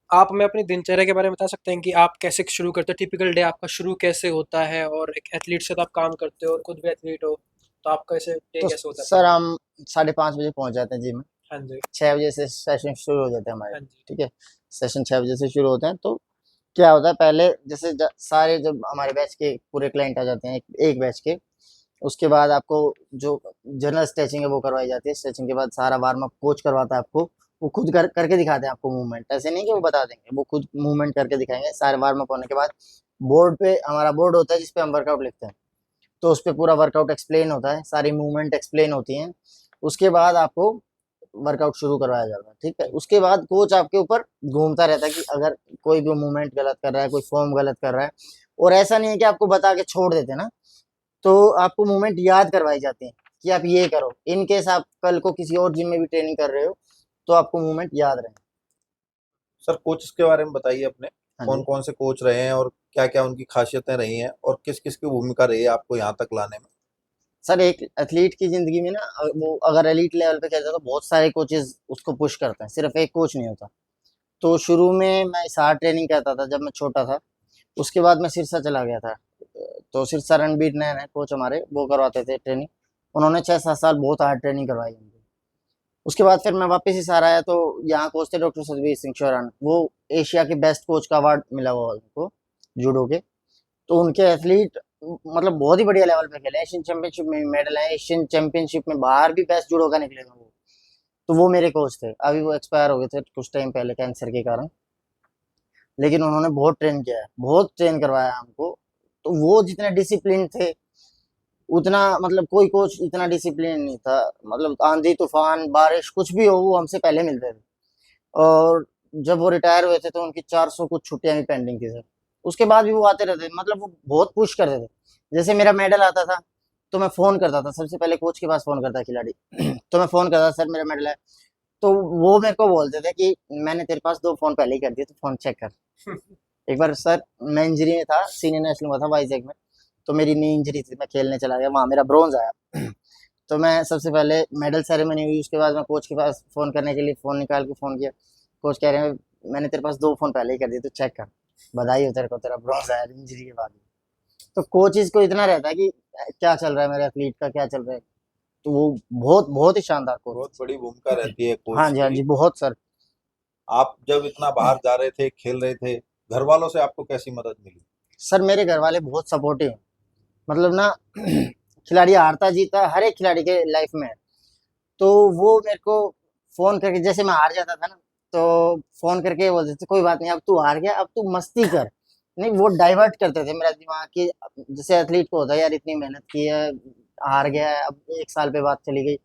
आप हमें अपनी दिनचर्या के बारे में बता सकते हैं कि आप कैसे शुरू करते हो, टिपिकल डे आपका शुरू कैसे होता है, और एक एथलीट से तो आप काम करते हो और खुद भी एथलीट हो, तो आपका ऐसे डे तो कैसे होता है सर पूरा? हम 5:30 बजे पहुंच जाते हैं जिम में, हाँ जी। 6 बजे से सेशन शुरू हो जाते हैं हमारे। हाँ जी। ठीक है, सेशन 6 बजे से शुरू होते हैं। तो क्या होता है, पहले जैसे सारे जब हमारे बैच के पूरे क्लाइंट आ जाते हैं एक बैच के, उसके बाद आपको जो जनरल स्ट्रेचिंग है वो करवाई जाती है। स्ट्रेचिंग के बाद सारा वार्म अप कोच करवाता है आपको, वो खुद करके दिखाते हैं आपको मूवमेंट, ऐसे नहीं कि वो बता देंगे, वो खुद मूवमेंट करके दिखाएंगे। सारे वार्म अप होने के बाद बोर्ड पे हमारा बोर्ड होता है जिसपे हम वर्कआउट लिखते हैं, तो उस पे पूरा वर्कआउट एक्सप्लेन होता है, सारी मूवमेंट एक्सप्लेन होती हैं। उसके बाद आपको वर्कआउट शुरू करवाया जाता है। ठीक है, उसके बाद कोच आपके ऊपर घूमता रहता है कि अगर कोई भी मूवमेंट गलत कर रहा है, कोई फॉर्म गलत कर रहा है, और ऐसा नहीं है कि आपको बता के छोड़ देते ना, तो आपको मूवमेंट याद करवाई जाती है कि आप ये करो, इन केस आप कल को किसी और जिम में भी ट्रेनिंग कर रहे हो तो आपको मूवमेंट याद रहे। सर कोचेस के बारे में बताइए अपने, हाँ कौन जी। कौन से कोच रहे हैं और क्या क्या उनकी खासियतें रही हैं और किस किस की भूमिका रही है आपको यहाँ तक लाने में। सर एक एथलीट की जिंदगी में ना वो अगर एलीट लेवल पे खेलता है तो बहुत सारे कोचेस उसको पुश करते हैं, सिर्फ एक कोच नहीं होता। तो शुरू में मैं इसार ट्रेनिंग करता था जब मैं छोटा था, उसके बाद मैं सिरसा चला गया था। तो सिरसा रणबीर नैन है कोच हमारे, वो करवाते थे ट्रेनिंग। उन्होंने 6-7 साल बहुत हार्ड ट्रेनिंग करवाई हमको। उसके बाद फिर मैं वापस इसार आया तो यहाँ कोच थे डॉक्टर सतबीर सिंह चौहान, वो एशिया के बेस्ट कोच का अवार्ड मिला हुआ उनको जूडो के। तो उनके एथलीट मतलब बहुत ही बढ़िया लेवल पे खेले, एशियन चैंपियनशिप में मेडल है, एशियन चैंपियनशिप में बाहर भी बेस्ट जूडो का निकले हैं वो। तो वो मेरे कोच थे, अभी वो एक्सपायर हो गए थे कुछ टाइम पहले कैंसर के कारण। लेकिन उन्होंने बहुत ट्रेन किया है, बहुत ट्रेन करवाया हमको। तो वो जितने डिसिप्लिन थे उतना मतलब कोई कोच इतना डिसिप्लिन नहीं था। मतलब आंधी तूफान बारिश कुछ भी हो वो हमसे पहले मिलते थे। और जब वो रिटायर हुए थे तो उनकी 400 कुछ छुट्टियां भी पेंडिंग थी सर। उसके बाद भी वो आते रहते, मतलब वो बहुत पुश करते थे। जैसे मेरा मेडल आता था तो मैं फोन करता था, सबसे पहले कोच के पास फोन करता खिलाड़ी तो मैं फोन करता सर मेरा मेडल है। तो वो मेरे को बोलते थे कि मैंने तेरे पास 2 फोन पहले ही कर दिए, तो फोन चेक कर। एक बार सर मैं इंजरी में था, सीनियर नेशनल में था वाइजैक में। तो मेरी नी इंजरी थी, मैं खेलने चला गया, वहाँ मेरा ब्रोंज आया। तो मैं सबसे पहले मेडल सेरेमनी हुई, उसके बाद मैं कोच के पास फोन करने के लिए फोन निकाल के फोन किया। कोच कह रहे हैं मैंने तेरे पास 2 फोन पहले ही कर दिए, तो चेक कर, बधाई हो तेरे को, तेरा ब्रोंज आया इंजरी के बाद। तो कोचिज को इतना रहता है कि क्या चल रहा है मेरे एथलीट का, क्या चल रहा है। तो वो बहुत बहुत ही शानदार बहुत कोच। बड़ी भूमिका रहती है हाँ कोच जी हाँ की। जी, बहुत सर। आप जब इतना बाहर जा रहे थे, खेल रहे थे, घर वालों से आपको कैसी मदद मिली। सर मेरे घर वाले बहुत सपोर्टिव हैं। मतलब ना खिलाड़ी हारता जीता हर एक खिलाड़ी के लाइफ में है। तो वो मेरे को फोन करके, जैसे मैं हार जाता था ना, तो फोन करके बोलते थे कोई बात नहीं, अब तू हार गया, अब तू मस्ती कर। नहीं, वो डाइवर्ट करते थे मेरा दिमाग कि जैसे एथलीट को होता है यार इतनी मेहनत की है, हार गया है, अब 1 साल पे बात चली गई।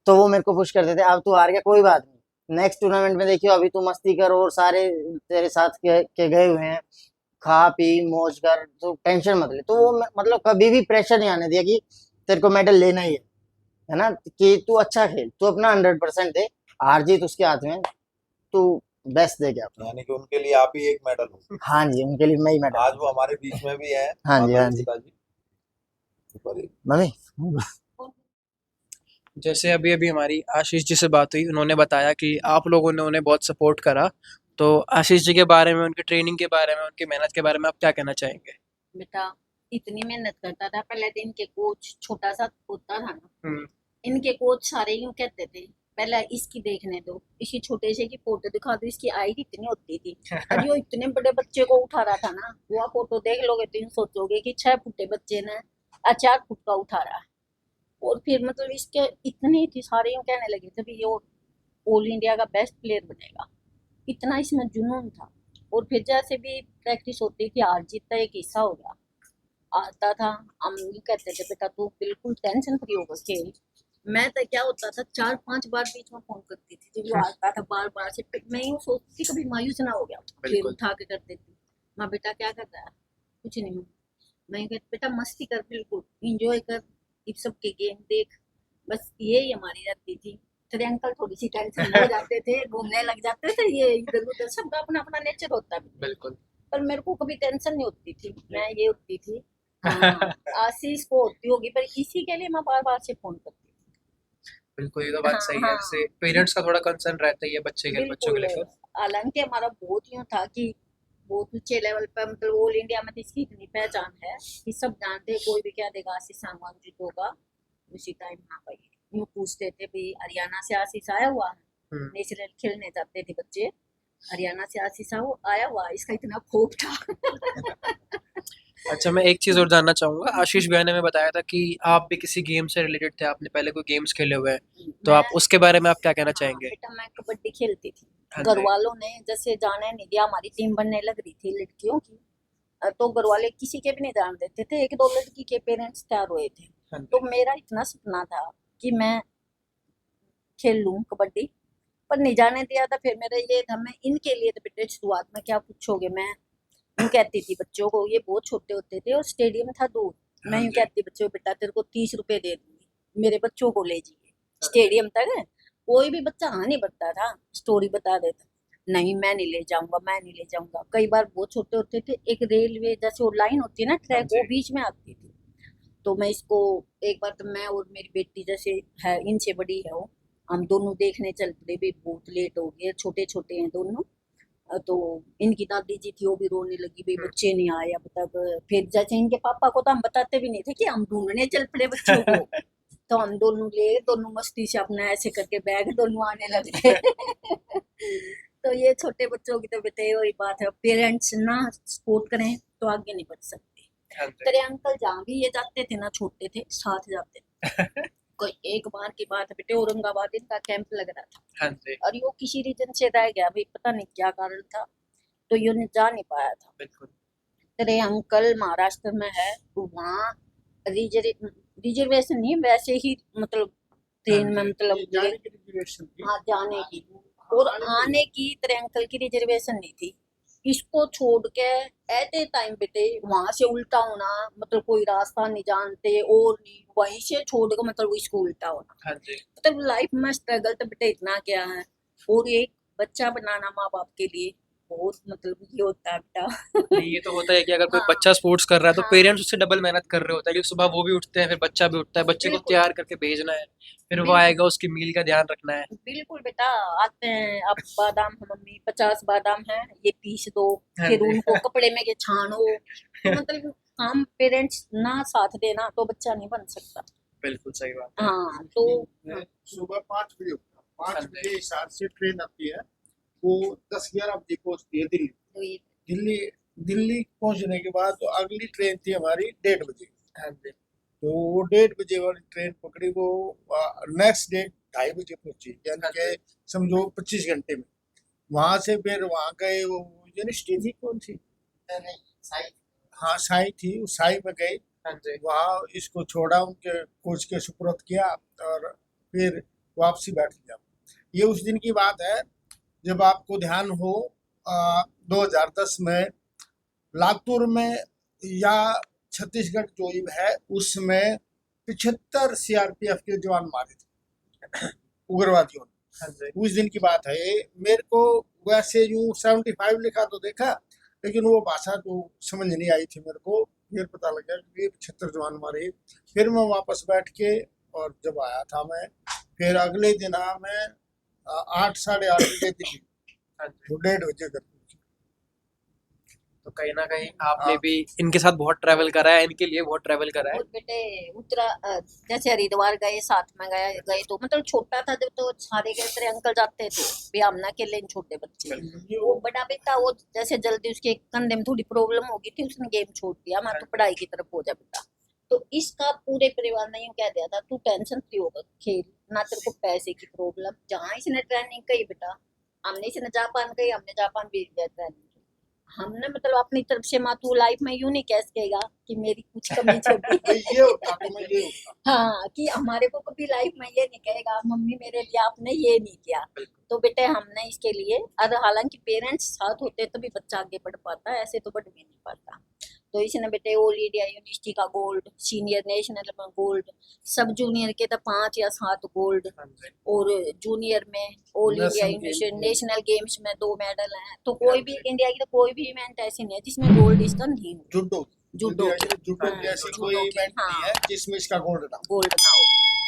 तो वो मेरे को पुश करते थे अब तू हार गया कोई बात नहीं, नेक्स्ट टूर्नामेंट में देखियो अभी तू मस्ती कर, और सारे तेरे साथ के गए हुए हैं, खा पी मौज कर, तो टेंशन मत ले। तो वो मतलब कभी भी प्रेशर नहीं आने दिया कि तेरे को मेडल लेना ही है ना, कि तू अच्छा खेल, तू अपना 100% दे, हार जीत उसके हाथ में, तू बेस्ट दे गया अपना। यानी कि उनके लिए आप ही एक मेडल हो। हाँ जी, उनके लिए मैं ही मेडल। आज वो हमारे बीच में भी है, हाँ जी माता हाँ जी जी। पिताजी। पर मम्मी। जैसे अभी अभी हमारी आशीष जी से बात हुई, उन्होंने बताया कि आप लोगों ने उन्हें बहुत सपोर्ट करा। तो आशीष जी के बारे में, उनकी ट्रेनिंग के बारे में, उनकी मेहनत के बारे में आप क्या कहना चाहेंगे? बेटा इतनी मेहनत करता था। पहले दिन के कोच छोटा सा होता था ना, हम्म। इनके कोच सारे यूं कहते थे पहले इसकी देखने दो, इसी छोटे से की फोटो दिखा दो, इसकी हाइट इतनी होती थी और जो इतने बड़े बच्चे को उठा रहा था ना, वो आप फोटो देख लोगे तो यूं सोचोगे कि 6 फुटे बच्चे ने 4 फुट का उठा रहा है। और फिर मतलब इसके इतनी थी, सारे यूं कहने लगे थे भी ये ऑल इंडिया का बेस्ट प्लेयर बनेगा, इतना इसमें जुनून था। और फिर जैसे भी प्रैक्टिस होती थी हार जीत का एक हिस्सा हो गया, आता था। हम ये कहते थे बेटा तू बिल्कुल टेंशन फ्री होकर खेल। मैं तो क्या होता था 4-5 बार बीच में फोन करती थी जब वो आता था बार बार से, फिर मैं यूँ सोचती कभी मायूस ना हो गया, फिर बिल्कुल। उठा के कर देती। माँ बेटा क्या कर रहा है, कुछ नहीं। मैं यूँ कहती बेटा मस्ती कर, बिल्कुल इंजॉय कर, इस सब के गेम देख, बस यही हमारी रहती थी। तेरे अंकल थोड़ी सी टेंशन हो जाते थे, घूमने लग जाते थे, ये इधर उधर, सबका अपना अपना नेचर होता है। बिल्कुल। पर मेरे को कभी टेंशन नहीं होती थी, मैं ये होती थी। हाँ, आशीष को होती होगी, पर इसी के लिए मैं बार बार से फोन करती थी। बिल्कुल, ये तो बात हाँ सही है। हाँ, जैसे पेरेंट्स का थोड़ा कंसर्न रहता ही है बच्चों के बिल्कुल। लेकर। हालांकि हमारा बहुत यूं था कि बहुत ऊंचे लेवल पर, मतलब ऑल इंडिया में तो इसकी इतनी पहचान है कि सब जानते हैं, कोई भी क्या देगा आशीष सांगवान जी होगा उसी टाइम। हाँ भाई, यूं पूछते थे भाई हरियाणा से आशीष आया हुआ है, हम्म। नेशनल खेलने जाते थे बच्चे, हरियाणा से आशीष आया हुआ, इसका इतना खौफ था। अच्छा, मैं एक चीज़ और जानना चाहूँगा। आशीष भैया ने हमें बताया था कि आप भी किसी गेम से रिलेटेड थे, आपने पहले कोई गेम्स खेले हुए हैं, तो मैं आप उसके बारे में आप क्या कहना हाँ चाहेंगे? बेटा, मैं कबड्डी खेलती थी। हाँ घर जी। वालों ने जैसे जाने नहीं दिया, हमारी टीम बनने लग रही थी लड़कियों की, तो घर वाले किसी के भी नहीं जान देते थे, 1-2 लड़की के पेरेंट्स तैयार हुए थे। हाँ तो जी। मेरा इतना सपना था कि मैं खेल लूँ कबड्डी, पर नहीं जाने दिया था। फिर मेरा ये था, मैं इनके लिए तो बेटे शुरुआत में क्या पूछोगे, मैं यूँ कहती थी बच्चों को, ये बहुत छोटे होते थे और स्टेडियम था दूर, मैं हाँ यूँ जी। कहती बच्चों बेटा तेरे को 30 रुपए दे दूंगी, मेरे बच्चों को ले जाइए स्टेडियम तक। कोई भी बच्चा हाँ नहीं बता था, स्टोरी बता देता, नहीं मैं नहीं ले जाऊंगा, मैं नहीं ले जाऊंगा। कई बार बहुत छोटे होते थे, एक रेलवे जैसे वो लाइन होती है ना ट्रैक, वो बीच में आती थी, तो मैं इसको एक बार तो मैं और मेरी बेटी जैसे है, इनसे बड़ी है वो, हम दोनों देखने चल पड़े भी, बहुत लेट हो गए, छोटे छोटे हैं दोनों। तो इनकी दादी जी थी, वो भी रोने लगी भाई बच्चे नहीं आए अब तक। फिर जैसे इनके पापा को तो हम बताते भी नहीं थे कि हम ढूंढने चल पड़े बच्चों को। तो हम दोनों ले, दोनों मस्ती से अपना ऐसे करके बैग दोनों आने लगे। तो ये छोटे बच्चों की तो बेटे वही बात है, पेरेंट्स ना सपोर्ट करें तो आगे नहीं बढ़ सकते। तेरे अंकल जहाँ भी ये जाते थे ना, छोटे थे साथ जाते थे। कोई एक बार की बात है बेटे, औरंगाबाद इनका कैंप लग रहा था, हाँ जी, और यो किसी रीजन से रह गया भाई, पता नहीं क्या कारण था, तो यो ने जा नहीं पाया था। बिल्कुल। तेरे अंकल महाराष्ट्र में है, तो वहाँ रिजर्वेशन नहीं, वैसे ही मतलब ट्रेन में मतलब जाने की रिजर्वेशन थी। हाँ जाने की, और आने की तेरे अंकल की रिजर्वेशन नहीं थी। इसको छोड़ के एट ए टाइम बेटे वहां से उल्टा होना, मतलब कोई रास्ता नहीं जानते और नहीं, वहीं से छोड़ के मतलब इसको उल्टा होना, हाँ जी, मतलब लाइफ में स्ट्रगल तो बेटे इतना क्या है। और एक बच्चा बनाना माँ बाप के लिए बहुत मतलब ये होता है बेटा। नहीं ये तो होता है कि अगर कोई हाँ बच्चा स्पोर्ट्स कर रहा है तो हाँ पेरेंट्स उससे डबल मेहनत कर रहे होता है, कि सुबह वो भी उठते हैं, फिर बच्चा भी उठता है, बच्चे को बिल्कुल तैयार करके भेजना है, फिर वो बिल्कुल आएगा, उसकी मील का ध्यान रखना है। बिल्कुल बेटा। आते हैं अब बादाम है मम्मी, 50 बादाम है, ये पीस दो, हाँ फिर जी। उनको कपड़े में ये छानो, तो मतलब हम पेरेंट्स ना साथ देना तो बच्चा नहीं बन सकता। बिल्कुल सही बात है। हाँ तो मैं सुबह 5 बजे उठता, हाँ 5 बजे जी, हिसाब से ट्रेन आती है, वो 10-11 बजे पहुंचती है दिल्ली। तो ये दिल्ली दिल्ली पहुंचने के बाद तो अगली ट्रेन थी हमारी 1:30 बजे। हाँ जी, तो वो 1:30 बजे वाली ट्रेन पकड़ी, वो नेक्स्ट डे 2:30 बजे पहुंची, यानी हाँ कि जी, समझो 25 घंटे में। वहां से फिर वहां गए, वो यूनिवर्सिटी थी कौन सी, नहीं साई हाँ साई थी, उस साई में गए, हाँ जी, वहाँ इसको छोड़ा, उनके कोच के सुपुर्द किया, और फिर वापसी बैठ लिया। ये उस दिन की बात है जब आपको ध्यान हो, 2010 में लातूर में या छत्तीसगढ़ जो है उसमें 75 सीआरपीएफ के जवान मारे थे उग्रवादियों ने। हाँ जी, उस दिन की बात है ये। मेरे को वैसे यूं 75 लिखा तो देखा, लेकिन वो भाषा तो समझ नहीं आई थी मेरे को। फिर पता लगा कि ये 75 जवान मारे। फिर मैं वापस बैठ के, और जब आया था मैं, फिर अगले दिन मैं 8-8:30 बजे दिल्ली, हाँ जी। तो 1:30 बजे घर पहुंची। तो कहीं ना कहीं आपने हाँ भी इनके साथ बहुत ट्रैवल करा है, इनके लिए बहुत ट्रैवल करा है। और बेटे जैसे हरिद्वार गए, साथ में गए तो मतलब छोटा था जब तो सारे गए, तेरे अंकल जाते थे भी, हम ना अकेले इन छोटे बच्चे। ये वो बड़ा बेटा वो जैसे जल्दी उसके कंधे में थोड़ी प्रॉब्लम हो गई थी, उसने गेम छोड़ दिया, मैं तो पढ़ाई की तरफ हो जा बेटा। तो इसका पूरे परिवार ने यूं कह दिया था तू टेंशन फ्री होकर खेल, ना तेरे को पैसे की प्रॉब्लम। जहाँ इसने ट्रेनिंग कही बेटा, हमने इसने जापान कही, हमने जापान भेज दिया ट्रेनिंग। हमने मतलब अपनी तरफ से माँ तू लाइफ में यूं नहीं कह सकेगा कि मेरी कुछ कमी छोड़ी। ये होता तो मैं ये होता। हाँ कि हमारे को कभी लाइफ में ये नहीं कहेगा मम्मी मेरे लिए आपने ये नहीं किया। तो बेटे हमने इसके लिए, और हालांकि पेरेंट्स साथ होते तभी बच्चा आगे बढ़ पाता है, ऐसे तो बढ़ भी नहीं पाता। तो इसने बेटे ऑल इंडिया यूनिवर्सिटी का गोल्ड, सीनियर नेशनल में गोल्ड, सब जूनियर के तो 5 या 7 गोल्ड, हाँ जी, और जूनियर में all India national university game, national games में 2 मेडल हैं। तो कोई भी इंडिया की तो कोई भी इवेंट ऐसी नहीं है जिसमें गोल्ड इसका नहीं हो। जूडो जूडो इंडिया की जूडो हाँ की ऐसी जूडो कोई की इवेंट नहीं हाँ है जिसमें इसका गोल्ड ना हो। गोल्ड ना हो,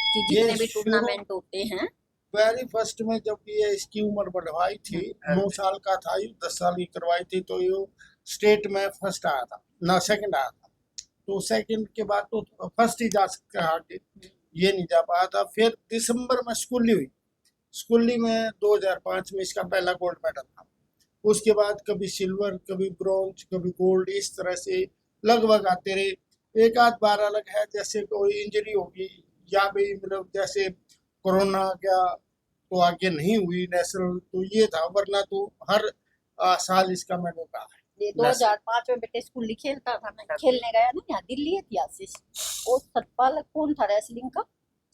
कि ये जितने भी शुरू टूर्नामेंट होते हैं। वेरी फर्स्ट में जब ये इसकी उम्र बढ़वाई थी, 9 साल का था, ये 10 साल की करवाई थी, तो ये स्टेट में फर्स्ट आया था ना, सेकंड आया था। तो सेकंड के बाद तो फर्स्ट ही जा सकता है आगे, ये नहीं जा पाया था। फिर दिसंबर में स्कूली हुई, स्कूली में 2005 में इसका पहला गोल्ड मेडल था। उसके बाद कभी सिल्वर, कभी ब्रॉन्ज, कभी गोल्ड, इस तरह से लगभग आते रहे। एक आध बार अलग है, जैसे कोई इंजरी होगी या भी मतलब जैसे कोरोना क्या, तो आगे नहीं हुई नेशनल, तो ये था, वरना तो हर साल इसका मैंने कहा है। ये 2005 में बेटे स्कूल खेलता था, मैं खेलने गया ना यहाँ दिल्ली है आशीष, और सतपाल कौन था रेसलिंग का,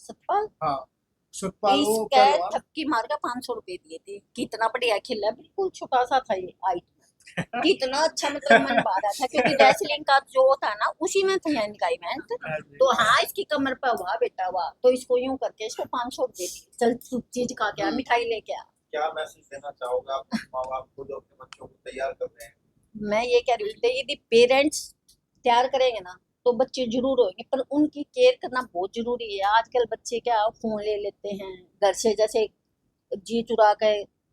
सतपाल, हाँ सतपाल वो इसका पहलवान। थपकी मार का 500 रुपए दिए थे, कितना बढ़िया खेला, बिल्कुल छोटा सा था ये हाइट में। कितना अच्छा मतलब मन पा रहा था, क्योंकि रेसलिंग का जो था ना उसी में था इनका इवेंट। तो हाँ, इसकी कमर पर हुआ बेटा हुआ, तो इसको यूं करके इसको 500 दे दी, चल तू चीज खा के आ, मिठाई लेके आ। क्या मैसेज देना चाहोगे आप माँ बाप को जो अपने बच्चों को तैयार कर रहे हैं? मैं ये कह रही हूँ, यदि पेरेंट्स तैयार करेंगे ना तो बच्चे जरूर होंगे, पर उनकी केयर करना बहुत जरूरी है। आजकल बच्चे क्या फोन ले लेते हैं घर से, जैसे जी चुरा के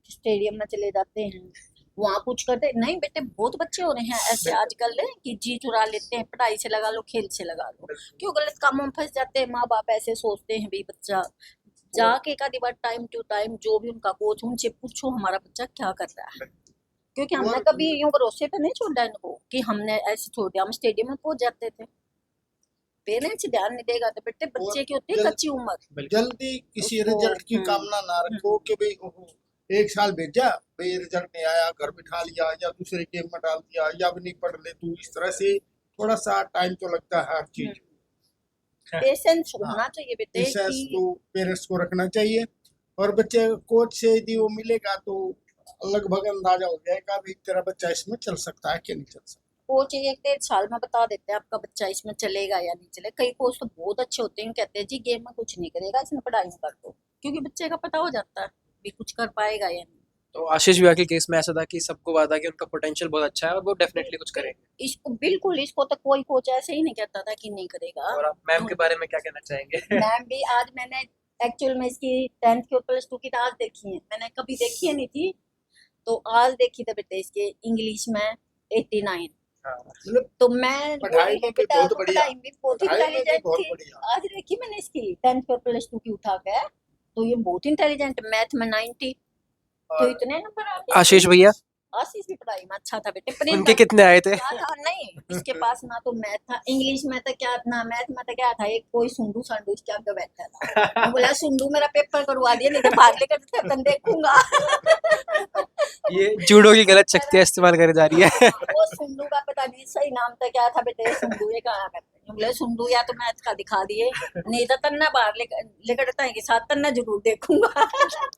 स्टेडियम में चले जाते हैं, वहाँ कुछ करते नहीं। बेटे बहुत बच्चे हो रहे हैं ऐसे आजकल कि जी चुरा लेते हैं, पढ़ाई से लगा लो, खेल से लगा लो, क्यों गलत कामों में फंस जाते हैं। माँ बाप ऐसे सोचते हैं भाई बच्चा जाके का बार टाइम टू टाइम जो भी उनका कोच उनसे पूछो हमारा बच्चा क्या कर रहा है, क्योंकि हमने कभी यूं भरोसे पे नहीं छोड़ा इनको कि हमने ऐसे छोड़ दिया। हम स्टेडियम में पहुंच जाते थे, पेरेंट्स ध्यान नहीं देगा तो बेटे बच्चे की होती है कच्ची उम्र। जल्दी किसी उसको- रिजल्ट की कामना ना रखो कि भाई ओहो 1 साल भेजा भाई रिजल्ट नहीं आया, घर बिठा लिया या दूसरे गेम में डाल दिया या भी नहीं पढ़ ले तू, इस तरह से थोड़ा सा टाइम तो लगता है हर चीज। पेशेंस होना चाहिए बेटे पेशेंस कि तो पेरेंट्स को रखना चाहिए, और बच्चे कोच से यदि वो मिलेगा तो लगभग अंदाजा हो जाएगा भी तेरा बच्चा इसमें चल सकता है कि नहीं चल सकता। कोच 1-1.5 साल में बता देते हैं आपका बच्चा इसमें चलेगा या नहीं चलेगा। कई कोच तो बहुत अच्छे होते हैं, कहते हैं जी गेम में कुछ नहीं करेगा, इसमें पढ़ाई में कर दो, क्योंकि बच्चे का पता हो जाता है भी कुछ कर पाएगा या नहीं। तो आशीष भैया के केस में ऐसा था कि सबको पता था कि उनका पोटेंशियल बहुत अच्छा है और वो डेफिनेटली कुछ करेंगे। इसको बिल्कुल, इसको तो कोई कोच ऐसे ही नहीं कहता था कि नहीं करेगा। और आप मैम के बारे में क्या कहना चाहेंगे? मैम भी आज मैंने एक्चुअल में इसकी 10th की और +2 की तो आज देखी है, मैंने कभी देखी है नहीं थी, तो आज देखी थी बेटे इसके इंग्लिश में 89। मतलब तो मैं पढ़ाई में भी बेटा बहुत बढ़िया, पढ़ाई में बहुत पढ़ाई में भी इंटेलिजेंट बहुत थी। बढ़िया। आज देखी मैंने इसकी 10th और +2 की उठा के, तो ये बहुत इंटेलिजेंट, मैथ में 90, तो इतने नंबर आ गए। आशीष भैया आशीष भी पढ़ाई में अच्छा था बेटे, पर उनके कितने आए थे? क्या था नहीं, इसके पास ना तो मैथ था, इंग्लिश में तो क्या ना मैथ में तो क्या था, एक कोई सुंडू संडू इसके आगे बैठा था। मैं बोला सुंडू मेरा पेपर करवा दिया, नहीं तो भाग लेकर थे देखूंगा। ये जूडो की गलत शक्तियां इस्तेमाल करी जा रही है। वो सुंडू का पता नहीं सही नाम था क्या था बेटे, सुंडू ये कहा करते हैं। बोले सुंडू या तो मैथ का दिखा दिए, नहीं तो तन्ना बाहर लेकर जाता है कि साथ तन्ना जरूर देखूंगा।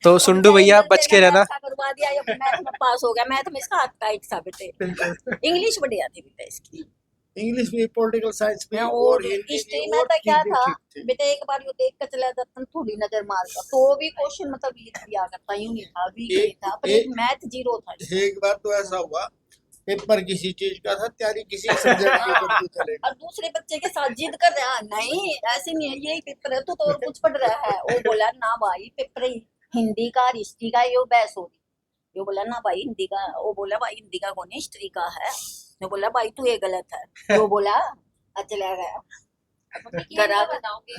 तो सुंडू भैया बच के रहना। मैथ का करवा दिया, या मैथ में पास हो गया, मैथ में इसका हाथ का एक था बेटे। इंग्लिश बढ़िया थी बेटे इसकी, इंग्लिश भी, पॉलिटिकल साइंस भी और और हिंदी हिस्ट्री भी में और तो क्या चीजें था ठीक थी। बेटे, एक बार यो देख कर चला जाता था, थोड़ी नजर मार कर तो भी क्वेश्चन मतलब लिख दिया करता, यूं नहीं था वीक नहीं था, पर एक मैथ 0 था इसका। एक बार तो ऐसा हुआ पेपर किसी चीज का था, तैयारी किसी सब्जेक्ट की करके चलेगा। और दूसरे बच्चे के साथ जिद कर रहा, नहीं ऐसे नहीं है, यही पेपर है, तू तो और कुछ पढ़ रहा है। वो बोला ना भाई पेपर हिंदी का हिस्ट्री का यो बहस हो रही, यो बोला ना भाई हिंदी का, वो बोला भाई हिंदी का कौन हिस्ट्री का है, वो बोला भाई तू ये गलत है, वो बोला चला गया। करा बताओगे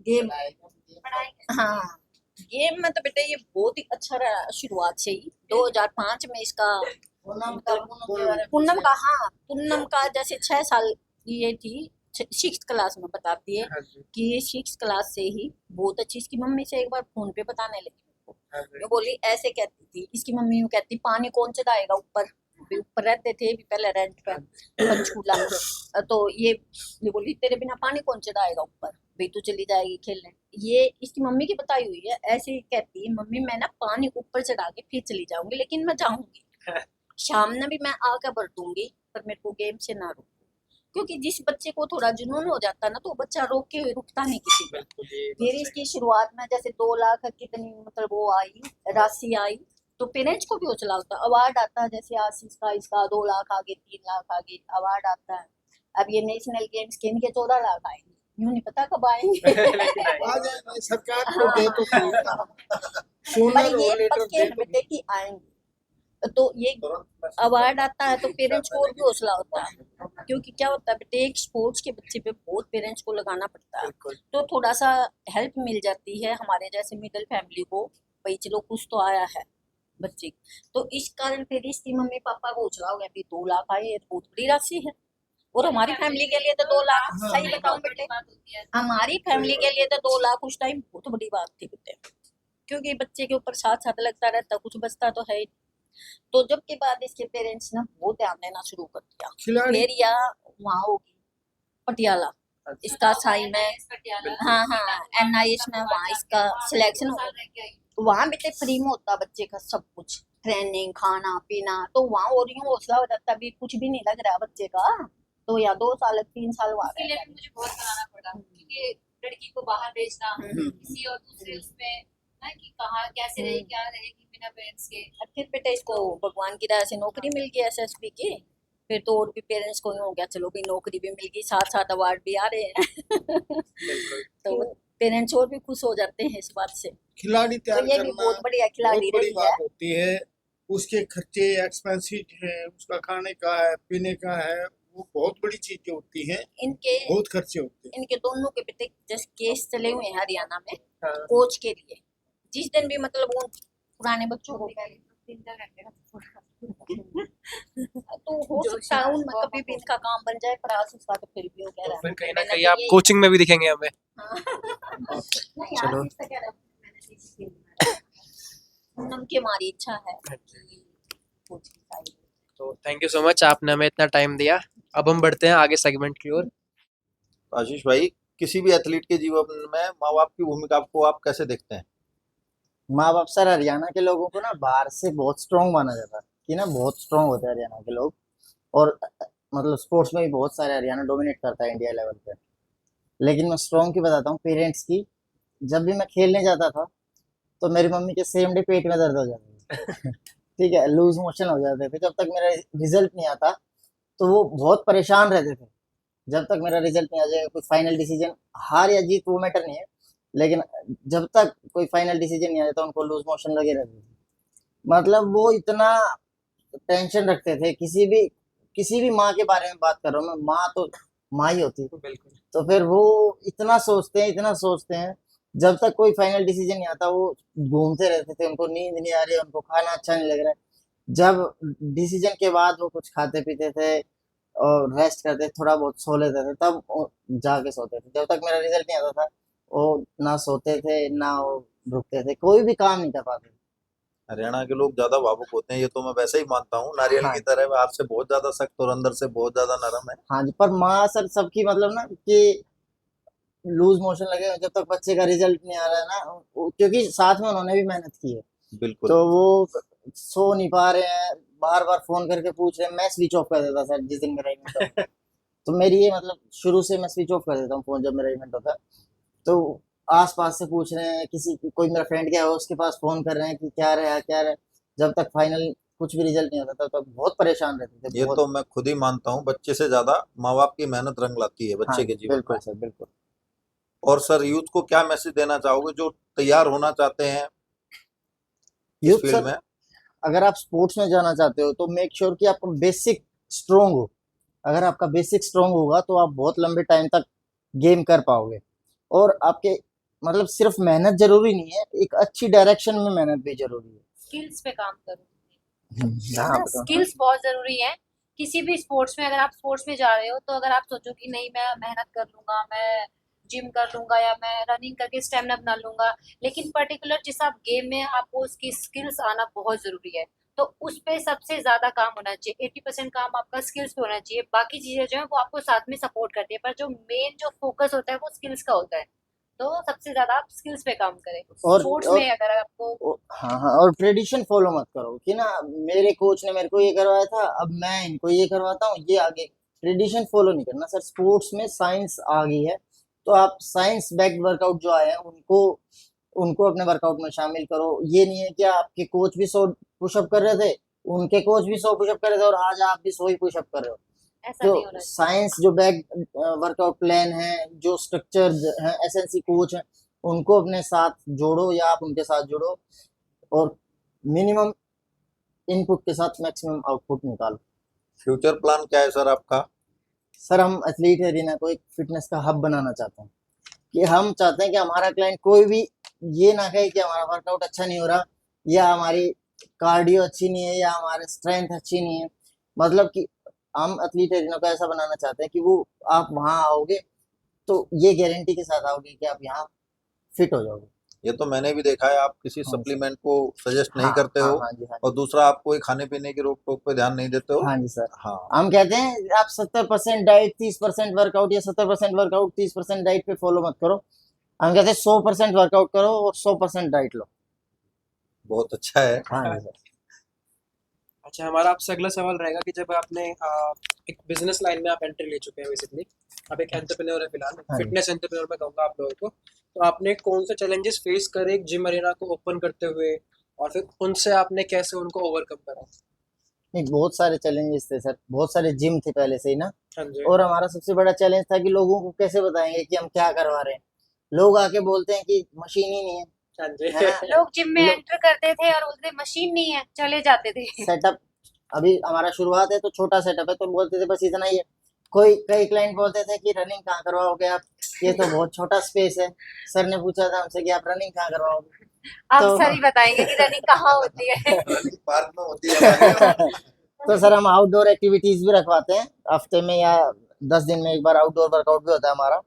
गेम पढ़ाई हाँ, गेम में तो बेटा ये बहुत ही अच्छा रहा शुरुआत से ही। 2005 में इसका पूनम का, हाँ पूनम का जैसे 6 साल ये थी, 6th क्लास में बताती है कि ये 6th क्लास से ही बहुत अच्छी, इसकी मम्मी से एक बार फोन पे बताने लगी वो बोली ऐसे कहती थी, इसकी मम्मी यूँ कहती पानी कौन चढ़ाएगा ऊपर, ऊपर रहते थे भी पहले रेंट पे पंचकूला में, तो ये बोली तेरे बिना पानी कौन चढ़ाएगा ऊपर, भाई तू चली जाएगी खेलने। ये इसकी मम्मी की बताई हुई है, ऐसे कहती है मम्मी मैं ना पानी ऊपर चढ़ा के फिर चली जाऊंगी, लेकिन मैं जाऊंगी शाम में भी मैं आकर भर दूंगी, पर मेरे को गेम से ना रोको, क्योंकि जिस बच्चे को थोड़ा जुनून हो जाता है ना तो बच्चा रोक के रुकता नहीं किसी पे। फिर इसकी शुरुआत में जैसे 2 लाख कितनी मतलब वो आई राशि आई, तो पेरेंट्स को भी हौसला होता है, अवार्ड आता है, जैसे आशीष का इसका 2 लाख आ गए, 3 लाख आ गए, अवार्ड आता है। अब ये नेशनल गेम्स के इनके 14 लाख आएंगे, यूं नहीं पता कब आएंगे। आ जाएंगे, सरकार को दे तो पर सोनर ये और लेटर पक्के दे तो बेटे की आएंगे, तो ये अवार्ड आता है तो पेरेंट्स को और भी हौसला होता है, क्योंकि क्या होता है बेटे एक स्पोर्ट्स के बच्चे पे बहुत पेरेंट्स को लगाना पड़ता है, तो थोड़ा सा हेल्प मिल जाती है हमारे जैसे मिडिल फैमिली को, भाई चलो कुछ तो आया है बच्चे, तो इस कारण फिर इसकी मम्मी पापा को हौसला हो गया, 2 लाख आए ये बहुत बड़ी राशि है, और हमारी फैमिली के लिए तो 2 लाख, सही बताऊं बेटे हमारी फैमिली के लिए तो 2 लाख उस टाइम बहुत बड़ी बात थी बेटे, क्योंकि बच्चे के ऊपर साथ साथ लगता रहता, कुछ बचता तो है। तो जब के बाद इसके पेरेंट्स ने बहुत ध्यान देना शुरू कर दिया, खिलाड़ी फिर या वहाँ होगी पटियाला, इसका साई में, हाँ हाँ NIS में वहाँ इसका सिलेक्शन हो गया, वहाँ बेटे फ्री में होता बच्चे का सब कुछ, ट्रेनिंग खाना पीना, तो वहाँ और यूँ हौसला हो जाता, अभी कुछ भी नहीं लग रहा बच्चे का, तो या 2 साल 3 साल वहाँ उसके लिए रह भी मुझे बहुत कराना पड़ा, क्योंकि लड़की को बाहर भेजना किसी और दूसरे उसमें ना, कि कहाँ कैसे रहे, क्या रहेगी बिना पेरेंट्स के। फिर बेटा इसको भगवान की दया से नौकरी मिल गई एसएसबी की, फिर तो और भी पेरेंट्स को यूँ हो गया चलो भी नौकरी भी मिल गई, साथ साथ अवार्ड भी आ रहे हैं तो पेरेंट्स और भी खुश हो जाते हैं इस बात से। खिलाड़ी तो तैयार ये भी करना बहुत बढ़िया बहुत खिलाड़ी बड़ी रही है। बात होती है। उसके खर्चे एक्सपेंसिव है, उसका खाने का है, पीने का है, वो बहुत बड़ी चीजें होती हैं, इनके बहुत खर्चे होते हैं। इनके दोनों के पिता जैसे केस चले हुए हैं हरियाणा में हाँ। कोच के लिए, जिस दिन भी मतलब वो पुराने बच्चों को चिंता करते हैं तो हो सकता है उनमें कभी भी इनका काम बन जाए, पर आज उसका तो फिर भी हो गया तो फिर रहना। कहीं ना मैंने कहीं तो आप यही कोचिंग में भी दिखेंगे हमें। हाँ। नहीं चलो। आज इसका क्या रहा, मैंने तो इसी के लिए पूनम की हमारी इच्छा है हाँ कि कोचिंग साइड। तो थैंक यू सो मच, आपने हमें इतना टाइम दिया। अब हम बढ़ते हैं आगे सेगमेंट की ओर। आशीष भाई, किसी भी एथलीट के जीवन में माँ बाप की भूमिका को आप कैसे देखते हैं? माँ बाप सर, हरियाणा के लोगों को ना बाहर से बहुत स्ट्रांग माना जाता है कि ना बहुत स्ट्रांग होते हैं हरियाणा के लोग। और मतलब स्पोर्ट्स में भी बहुत सारे हरियाणा डोमिनेट करता है इंडिया लेवल पे। लेकिन मैं स्ट्रांग की बताता हूँ पेरेंट्स की। जब भी मैं खेलने जाता था तो मेरी मम्मी के सेम डे पेट में दर्द हो जाता था ठीक है, लूज मोशन हो जाते थे जब तक मेरा रिजल्ट नहीं आता। तो वो बहुत परेशान रहते थे जब तक मेरा रिजल्ट नहीं आ जाएगा, कोई फाइनल डिसीजन, हार या जीत वो मैटर नहीं है, लेकिन जब तक कोई फाइनल डिसीजन नहीं आ जाता उनको लूज मोशन लगे रहते थे। मतलब वो इतना टेंशन रखते थे। किसी भी माँ के बारे में बात कर रहा हूँ मैं, माँ तो माँ ही होती है। बिल्कुल। तो फिर वो इतना सोचते हैं जब तक कोई फाइनल डिसीजन नहीं आता वो घूमते रहते थे। उनको नींद नहीं आ रही, उनको खाना अच्छा नहीं लग रहा है। जब डिसीजन के बाद वो कुछ खाते पीते थे और रेस्ट करते, थोड़ा बहुत सो लेते थे, तब वो जाके सोते थे। जब तक मेरा रिजल्ट नहीं आता था वो ना सोते थे ना वो रुकते थे, कोई भी काम नहीं कर पाते। हरियाणा के लोग ज्यादा भावुक होते हैं, ये तो मैं वैसे ही मानता हूँ। नारियल हाँ की तरह बाहर से बहुत ज्यादा सख्त और अंदर से बहुत ज्यादा नरम है। हाँ जी, पर माँ सर सबकी मतलब ना कि लूज मोशन लगे जब तक बच्चे का रिजल्ट नहीं आ रहा है ना, क्योंकि साथ में उन्होंने भी मेहनत की है। बिल्कुल। तो वो सो नहीं पा रहे हैं, बार बार फोन करके पूछ रहे हैं। मैं स्विच ऑफ कर देता सर जिस दिन मेरा इवेंट होता है। तो मेरी ये मतलब शुरू से मैं स्विच ऑफ कर देता हूँ फोन जब मेरा इवेंट होता है। तो आस पास से पूछ रहे हैं, किसी कोई मेरा फ्रेंड गया हो उसके पास फोन कर रहे हैं कि क्या रहा क्या रहा। जब तक फाइनल कुछ भी रिजल्ट नहीं होता तब तक बहुत परेशान रहते थे, ये बहुत। तो मैं खुद ही मानता हूँ, बच्चे से ज्यादा माँ बाप की मेहनत रंग लाती है हाँ बच्चे के जीवन में। बिल्कुल सर, बिल्कुल। और सर, यूथ को क्या मैसेज देना चाहोगे जो तैयार होना चाहते हैं इस यूथ फील्ड सर, में? अगर आप स्पोर्ट्स में जाना चाहते हो तो मेक श्योर कि आपका बेसिक स्ट्रोंग हो। अगर आपका बेसिक स्ट्रोंग होगा तो आप बहुत लंबे टाइम तक गेम कर पाओगे। और आपके मतलब सिर्फ मेहनत जरूरी नहीं है, एक अच्छी डायरेक्शन में मेहनत भी जरूरी है। स्किल्स पे काम करो, हाँ ना बताओ। स्किल्स बहुत जरूरी है। किसी भी स्पोर्ट्स में, अगर आप स्पोर्ट्स में जा रहे हो तो अगर आप सोचो कि नहीं मैं मेहनत कर लूंगा, मैं जिम कर लूंगा या मैं रनिंग करके स्टेमिना बना लूंगा, लेकिन पर्टिकुलर जिस आप गेम में आपको उसकी स्किल्स आना बहुत जरूरी है। तो उस पे सबसे ज्यादा काम होना चाहिए, 80% काम आपका स्किल्स पे होना चाहिए। बाकी चीजें जो है वो आपको साथ में सपोर्ट करती है, पर जो मेन जो फोकस होता है वो स्किल्स का होता है। तो सबसे ज्यादा आप स्किल्स पे काम करें और स्पोर्ट्स और में। अगर आपको हाँ हाँ, और ट्रेडिशन फॉलो मत करो कि ना मेरे कोच ने मेरे को ये करवाया था अब मैं इनको ये करवाता हूँ, ये आगे। ट्रेडिशन फॉलो नहीं करना सर। स्पोर्ट्स में साइंस आ गई है, तो आप साइंस बैक्ड वर्कआउट जो आए हैं उनको उनको अपने वर्कआउट में शामिल करो। ये नहीं है कि आपके कोच भी 100 पुशअप कर रहे थे, उनके कोच भी 100 पुशअप कर रहे थे और आज आप भी 100 ही पुशअप कर रहे हो। ऐसा तो नहीं होना चाहिए। साइंस जो बैक वर्कआउट प्लान है, जो स्ट्रक्चर है, एसएनसी कोच है, उनको अपने साथ जोड़ो या आप उनके साथ जुड़ो और मिनिमम इनपुट के साथ मैक्सिमम आउटपुट निकालो। फ्यूचर प्लान क्या है सर आपका? सर हम एथलीट एरिना को एक फिटनेस का हब बनाना चाहते हैं कि हम चाहते हैं कि हमारा क्लाइंट कोई भी ये ना कहे कि हमारा वर्कआउट अच्छा नहीं हो रहा या हमारी कार्डियो अच्छी नहीं है या हमारी स्ट्रेंथ अच्छी नहीं है। मतलब कि हम एथलीट एरिना को ऐसा बनाना चाहते हैं कि वो आप वहाँ आओगे तो ये गारंटी के साथ आओगे कि आप यहाँ फिट हो जाओगे। ये तो मैंने भी देखा है, आप किसी हाँ सर। सप्लीमेंट को सजेस्ट नहीं हाँ करते हाँ हो। हाँ जी, हाँ और जी। दूसरा, आप कोई खाने पीने की रोक टोक पे ध्यान नहीं देते हो। हाँ जी सर। हाँ। हम कहते हैं आप 70% डाइट 30% वर्कआउट या 70% वर्कआउट 30% डाइट पे फॉलो मत करो। हम कहते हैं 100% वर्कआउट करो और 100% डाइट लो। बहुत अच्छा है। हाँ जी सर। अच्छा, हमारा आपसे अगला सवाल रहेगा कि जब आपने एक बिजनेस लाइन में आप एंट्री ले चुके हैं, बेसिकली आप एक एंटरप्रेन्योर है फिलहाल, हाँ जी। फिटनेस एंटरप्रेन्योर मैं कहूँगा आप लोगों को, तो आपने कौन से चैलेंजेस फेस करे एक जिम अरेना को ओपन करते हुए, और फिर उनसे आपने कैसे उनको ओवरकम करा? नहीं, बहुत सारे चैलेंजेस थे सर, बहुत सारे जिम थे पहले से ही ना। हाँ जी। और हमारा सबसे बड़ा चैलेंज था कि लोगों को कैसे बताएंगे कि हम क्या करवा रहे हैं। लोग आके बोलते हैं कि मशीन ही नहीं है, हाँ जी। है ना। लोग जिम में लो- एंटर करते थे और बोलते मशीन नहीं है, चले जाते थे। सेटअप, अभी हमारा शुरुआत है तो छोटा सेटअप है, तो बोलते थे बस इतना ही है। कोई कई क्लाइंट बोलते थे कि रनिंग कहाँ करवाओगे आप, ये तो बहुत छोटा स्पेस है। सर ने पूछा था हमसे कि आप रनिंग कहाँ करवाओगे, अब तो सर ही बताएंगे कि रनिंग कहाँ होती है। रनिंग पार्क में होती है हमारे। तो सर हम आउटडोर एक्टिविटीज भी रखवाते हैं, हफ्ते में या 10 दिन में एक बार आउटडोर वर्कआउट भी होता है हमारा,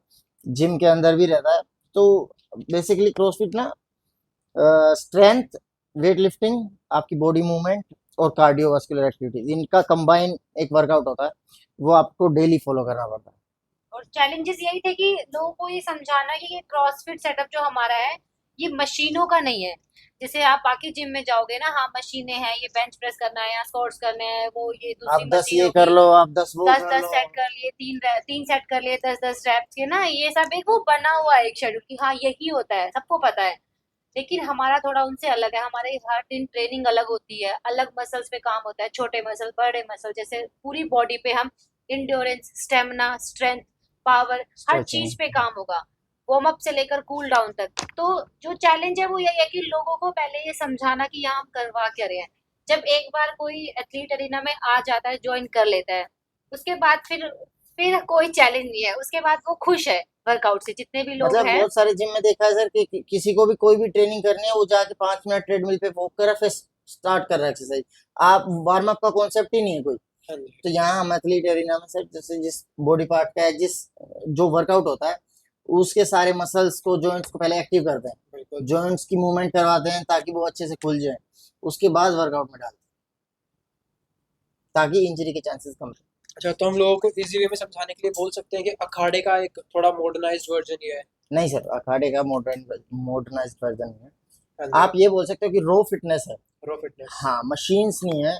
जिम के अंदर भी रहता है। तो बेसिकली क्रॉसफिट ना स्ट्रेंथ, वेट लिफ्टिंग, आपकी बॉडी मूवमेंट और कार्डियोवास्कुलर एक्टिविटीज, इनका कंबाइन एक वर्कआउट होता है, वो आपको डेली फॉलो करना पड़ता है। और चैलेंजेस यही थे कि लोगों को ये समझाना कि ये क्रॉसफिट सेटअप जो हमारा है ये मशीनों का नहीं है। जैसे आप बाकी जिम में जाओगे ना, हाँ मशीनें हैं, ये बेंच प्रेस करना है या स्क्वाट्स करने हैं, वो ये आप दूसरी 10 मशीन ये कर होगी, लो, आप 10 वो 10 कर 10 लो। सेट कर लिए, तीन सेट कर लिए, 10 10 रेप्स के ना, ये सब एक वो बना हुआ है एक शेड्यूल कि हाँ यही होता है, सबको पता है। लेकिन हमारा थोड़ा उनसे अलग है, हमारे हर दिन ट्रेनिंग अलग होती है, अलग मसल्स पे काम होता है, छोटे मसल बड़े मसल, जैसे पूरी बॉडी पे हम इंड्योरेंस, स्टेमिना, स्ट्रेंथ, पावर, हर स्ट्रेचिंग, चीज पे काम होगा, वार्म अप से लेकर कूल डाउन तक। तो जो चैलेंज है वो यही है कि लोगों को पहले ये समझाना कि यहाँ हम करवा क्या रहे हैं। जब एक बार कोई एथलीट अरीना में आ जाता है, ज्वाइन कर लेता है, उसके बाद फिर कोई चैलेंज नहीं है, उसके बाद वो खुश है वर्कआउट से, जितने भी लोग मतलब हैं। बहुत सारे जिम में देखा है सर कि किसी को भी कोई भी ट्रेनिंग करनी है, वो जाके 5 मिनट ट्रेडमिल पे वॉक कर रहा है, फिर स्टार्ट कर रहा है एक्सरसाइज। आप वार्म अप का कॉन्सेप्ट ही नहीं है कोई। हाँ जी। तो यहाँ हम एथलीट एरिना में सर, जैसे जिस बॉडी पार्ट का है, जिस जो वर्कआउट होता है, उसके सारे मसल्स को, जॉइंट्स को पहले एक्टिव करते हैं, बिल्कुल। जॉइंट्स की मूवमेंट करवाते हैं ताकि वो अच्छे से खुल जाए, उसके बाद वर्कआउट में डालते हैं ताकि इंजरी के चांसेस कम रहे। अच्छा, तो हम लोगों को इजी वे में समझाने के लिए बोल सकते हैं कि अखाड़े का एक थोड़ा मॉडर्नाइज्ड वर्जन ये है। नहीं सर, अखाड़े का मॉडर्नाइज्ड वर्जन नहीं है। हाँ आप जी। ये बोल सकते हो कि रो फिटनेस है। रो फिटनेस। हाँ, मशीन्स नहीं है।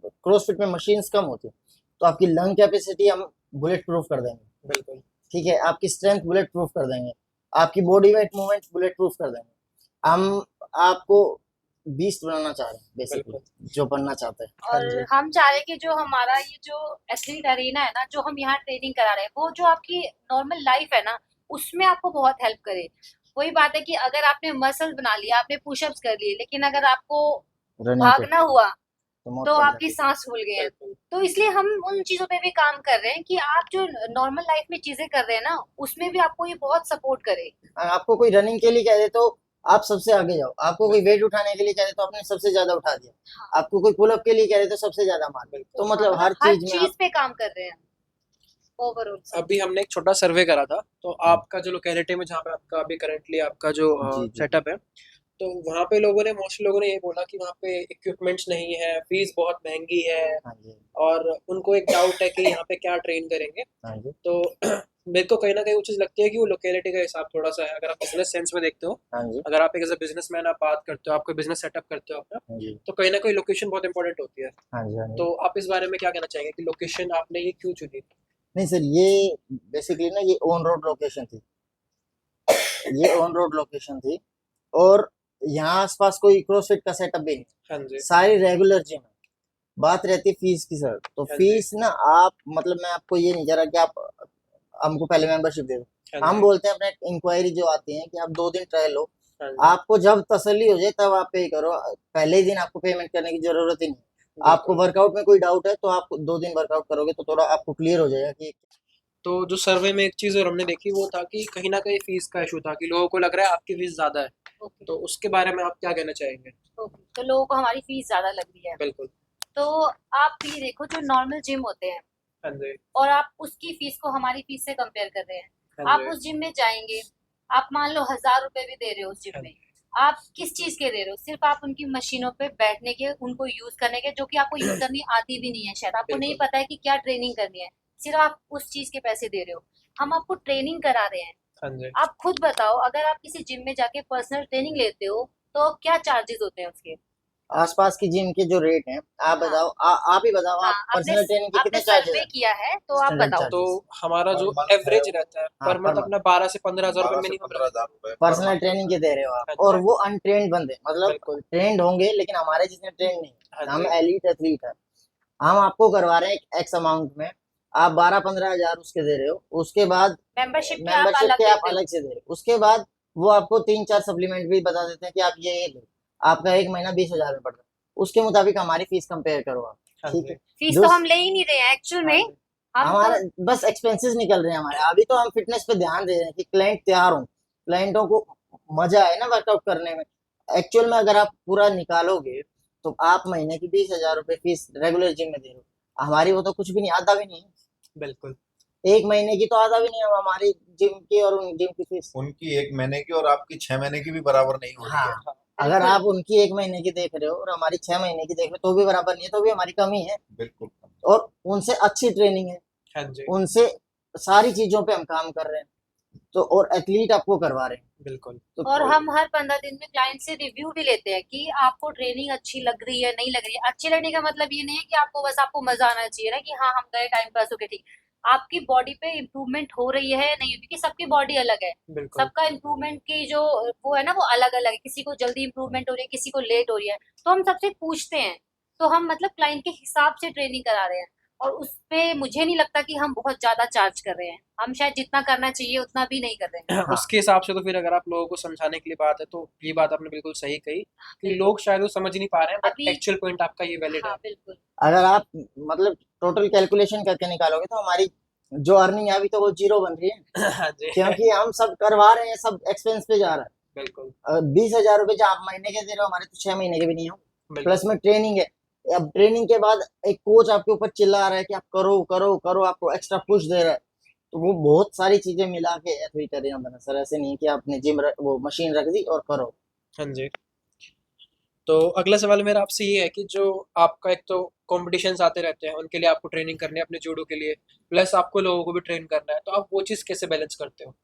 क्रॉसफिट में मशीन्स कम होती है, तो आपकी लंग कैपेसिटी हम बुलेट प्रूफ कर देंगे। बिल्कुल। ठीक है, आपकी स्ट्रेंथ बुलेट प्रूफ कर देंगे, आपकी body weight movement bullet proof कर देंगे। हम आपको बीस्ट बनाना चाह रहे हैं बेसिकली, बिल्कुल। जो बनना चाहते हैं। हाँ जी। और हम चाह रहे हैं कि जो हमारा ये जो एथलीट अरीना है ना, जो हम यहाँ ट्रेनिंग करा रहे हैं, वो जो आपकी नॉर्मल लाइफ है ना, उसमें आपको बहुत हेल्प करे। वही बात है कि अगर आपने मसल बना लिया, आपने पुशअप्स कर लिए, लेकिन अगर आपको रनिंग पे भागना हुआ तो मौत तो पड़ आपकी जाती सांस फूल गए। बिल्कुल। तो इसलिए हम उन चीजों पे भी काम कर रहे हैं कि आप जो नॉर्मल लाइफ में चीजें कर रहे हैं ना, उसमें भी आपको ये बहुत सपोर्ट करे। है। आपको कोई रनिंग के लिए कह दे तो आप सबसे आगे जाओ, आपको कोई वेट उठाने के लिए कह दे तो आपने सबसे ज्यादा उठा दिया, हाँ, आपको कोई पुलअप के लिए कह दे तो सबसे ज्यादा मार। बिल्कुल। तो मतलब हर हर चीज में चीज आप पे काम कर रहे हैं ओवरऑल। अभी हमने एक छोटा सर्वे करा था, तो आपका जो लोकेलिटी में जहाँ पे आपका अभी करंटली आपका जो जी जी सेटअप है, तो वहाँ पे लोगों ने, मोस्टली लोगों ने ये बोला कि वहाँ पे इक्विपमेंट्स नहीं है, फीस बहुत महंगी है, हाँ जी और उनको एक डाउट है कि यहाँ पे क्या ट्रेन करेंगे। हाँ जी तो मेरे को कहीं ना कहीं वो चीज़ लगती है कि वो लोकेलिटी का हिसाब थोड़ा सा है। अगर आप बिजनेस सेंस में देखते हो, हाँ जी अगर आप एक एज अ बिजनेसमैन आप बात करते हो, आपको बिजनेस सेटअप करते हो अपना, हाँ जी तो कहीं ना कहीं लोकेशन बहुत इंपॉर्टेंट होती है। हाँ जी हाँ जी। तो आप इस बारे में क्या कहना चाहेंगे कि लोकेशन आपने ये क्यों चुनी? नहीं सर, ये बेसिकली ना ये ऑन रोड लोकेशन थी, ये ऑन रोड लोकेशन थी, और यहाँ आसपास कोई क्रॉसफिट का सेटअप भी नहीं, हाँ जी। सारी रेगुलर जिम है। बात रहती है फीस की सर, तो हाँ जी। फीस ना, आप मतलब मैं आपको ये नहीं कह रहा कि आप हमको पहले मेंबरशिप दे दो। हाँ हम जी। बोलते हैं अपने इंक्वायरी जो आती है कि आप 2 दिन ट्रायल लो, हाँ जी। आपको जब तसल्ली हो जाए तब आप पे करो, पहले ही दिन आपको पेमेंट करने की जरूरत ही नहीं। आपको बिल्कुल। वर्कआउट में कोई डाउट है तो आप 2 दिन वर्कआउट करोगे तो थोड़ा आपको क्लियर हो जाएगा कि तो जो सर्वे में एक चीज़ और हमने देखी वो था कि कहीं ना कहीं फीस का इशू था, कि लोगों को लग रहा है आपकी फीस ज़्यादा है। ओके। तो उसके बारे में आप क्या कहना चाहेंगे? ओके, तो लोगों को हमारी फीस ज्यादा लग रही है। बिल्कुल। तो आप ये देखो, जो नॉर्मल जिम होते हैं हाँ जी। और आप उसकी फीस को हमारी फीस से कंपेयर कर रहे हैं, हाँ आप जी। उस जिम में जाएंगे, आप मान लो 1000 रुपए भी दे रहे हो उस जिम में, आप किस चीज के दे रहे हो? सिर्फ आप उनकी मशीनों पे बैठने के, उनको यूज करने के, जो कि आपको यूज करनी आती भी नहीं है, शायद आपको नहीं बिल्कुल। पता है कि क्या ट्रेनिंग करनी है, सिर्फ आप उस चीज के पैसे दे रहे हो। हम आपको ट्रेनिंग करा रहे हैं। हाँ जी। आप खुद बताओ, अगर आप किसी जिम में जाके पर्सनल ट्रेनिंग लेते हो तो क्या चार्जेस होते हैं उसके? आसपास की जिम के जो रेट हैं, आप बताओ, आप ही बताओ, हाँ, आप पर्सनल ट्रेनिंग के आपने कितने चार्जेस सर्वे हैं? किया है तो आप स्टैंडर्ड बताओ। तो चार्जेस हमारा जो पर month एवरेज है रहता है हाँ, पर मंथ per अपना 12 से 15,000 रुपये 12 से मिनिमम 15,000 रुपए पर पर्सनल मंथ ट्रेनिंग के दे रहे हो आप, हाँ और जी वो अनट्रेन्ड बंदे, मतलब बिल्कुल ट्रेंड होंगे लेकिन हमारे जितने ट्रेंड नहीं, हाँ हम जी एलीट एथलीट है। हम आपको करवा रहे हैं एक्स अमाउंट में, आप 12-15 हजार उसके दे रहे हो, उसके बाद मेंबरशिप के आप मेंबरशिप अलग के आप देते हो। अलग से दे रहे हो, उसके बाद वो आपको 3-4 सप्लीमेंट भी बता देते हैं कि आप ये लो, आपका एक महीना 20,000 में पड़ रहा है, उसके मुताबिक हमारी फीस कंपेयर करो आप। हाँ ठीक जी है, फीस जो तो हम ले ही नहीं रहे हैं एक्चुअल हाँ में। जी हम हमारा तो बस एक्सपेंसेस निकल रहे हैं हमारे, अभी तो हम फिटनेस पे ध्यान दे रहे हैं कि क्लाइंट तैयार हो, क्लाइंटों को मजा आए ना वर्कआउट करने में। एक्चुअल में अगर आप पूरा निकालोगे तो आप महीने की 20,000 रुपए फीस रेगुलर जिम में दे रहे हो, हमारी वो तो कुछ भी नहीं, आधा भी नहीं है, बिल्कुल एक महीने की तो आधा भी नहीं है हमारी जिम की और उन जिम की फीस। उनकी 1 महीने की और आपकी 6 महीने की भी बराबर नहीं हो रही है। हाँ, अगर बिल्कुल आप उनकी एक महीने की देख रहे हो और हमारी 6 महीने की देख रहे हो तो भी बराबर नहीं है, तो भी हमारी कमी है। बिल्कुल। और उनसे अच्छी ट्रेनिंग है, हाँ जी उनसे सारी चीजों पे हम काम कर रहे हैं, तो और एथलीट आपको करवा रहे हैं, बिल्कुल तो और हम हर 15 दिन में क्लाइंट से रिव्यू भी लेते हैं कि आपको ट्रेनिंग अच्छी लग रही है नहीं लग रही है। अच्छी लगने का मतलब ये नहीं है कि आपको बस आपको मजा आना चाहिए ना कि हाँ हम गए टाइम पास हो गया, ठीक। आपकी बॉडी पे इम्प्रूवमेंट हो रही है नहीं, क्योंकि सबकी बॉडी अलग है। बिल्कुल सबका इम्प्रूवमेंट की जो वो है ना वो अलग अलग है, किसी को जल्दी इम्प्रूवमेंट हो रही है, किसी को लेट हो रही है। तो हम सबसे पूछते हैं, तो हम मतलब क्लाइंट के हिसाब से ट्रेनिंग करा रहे हैं। और उस पे मुझे नहीं लगता कि हम बहुत ज्यादा चार्ज कर रहे हैं, हम शायद जितना करना चाहिए उतना भी नहीं कर रहे हैं। हाँ उसके हिसाब से तो फिर अगर आप लोगों को समझाने के लिए बात है तो ये बात आपने बिल्कुल सही कही कि बिल्कुल। लोग शायद वो समझ नहीं पा रहे हैं बट अभी एक्चुअल पॉइंट आपका ये वैलिड हाँ है बिल्कुल। अगर आप मतलब टोटल कैलकुलेशन करके निकालोगे तो हमारी जो अर्निंग है अभी तो वो जीरो बन रही है, हाँ जी क्योंकि हम सब करवा रहे हैं, सब एक्सपेंस पे जा रहा बिल्कुल है। 20,000 रुपए जो आप महीने के दे रहे हो, हमारे तो 6 महीने के भी नहीं हो, प्लस बिल्कुल में ट्रेनिंग है। अब ट्रेनिंग के बाद एक कोच आपके ऊपर चिल्ला रहा है कि आप करो करो करो, आपको एक्स्ट्रा पुश दे रहा है, तो वो बहुत सारी चीजें मिला के एथलीट अरेना बना सर, ऐसे नहीं कि आपने वो मशीन रख दी और करो। हाँ जी तो अगला सवाल मेरा आपसे ये है कि जो आपका एक तो कॉम्पिटिशन्स आते रहते हैं उनके लिए आपको ट्रेनिंग करनी है अपने जूडो के लिए प्लस आपको लोगों को भी ट्रेन करना है तो आप वो चीज़ कैसे बैलेंस करते हो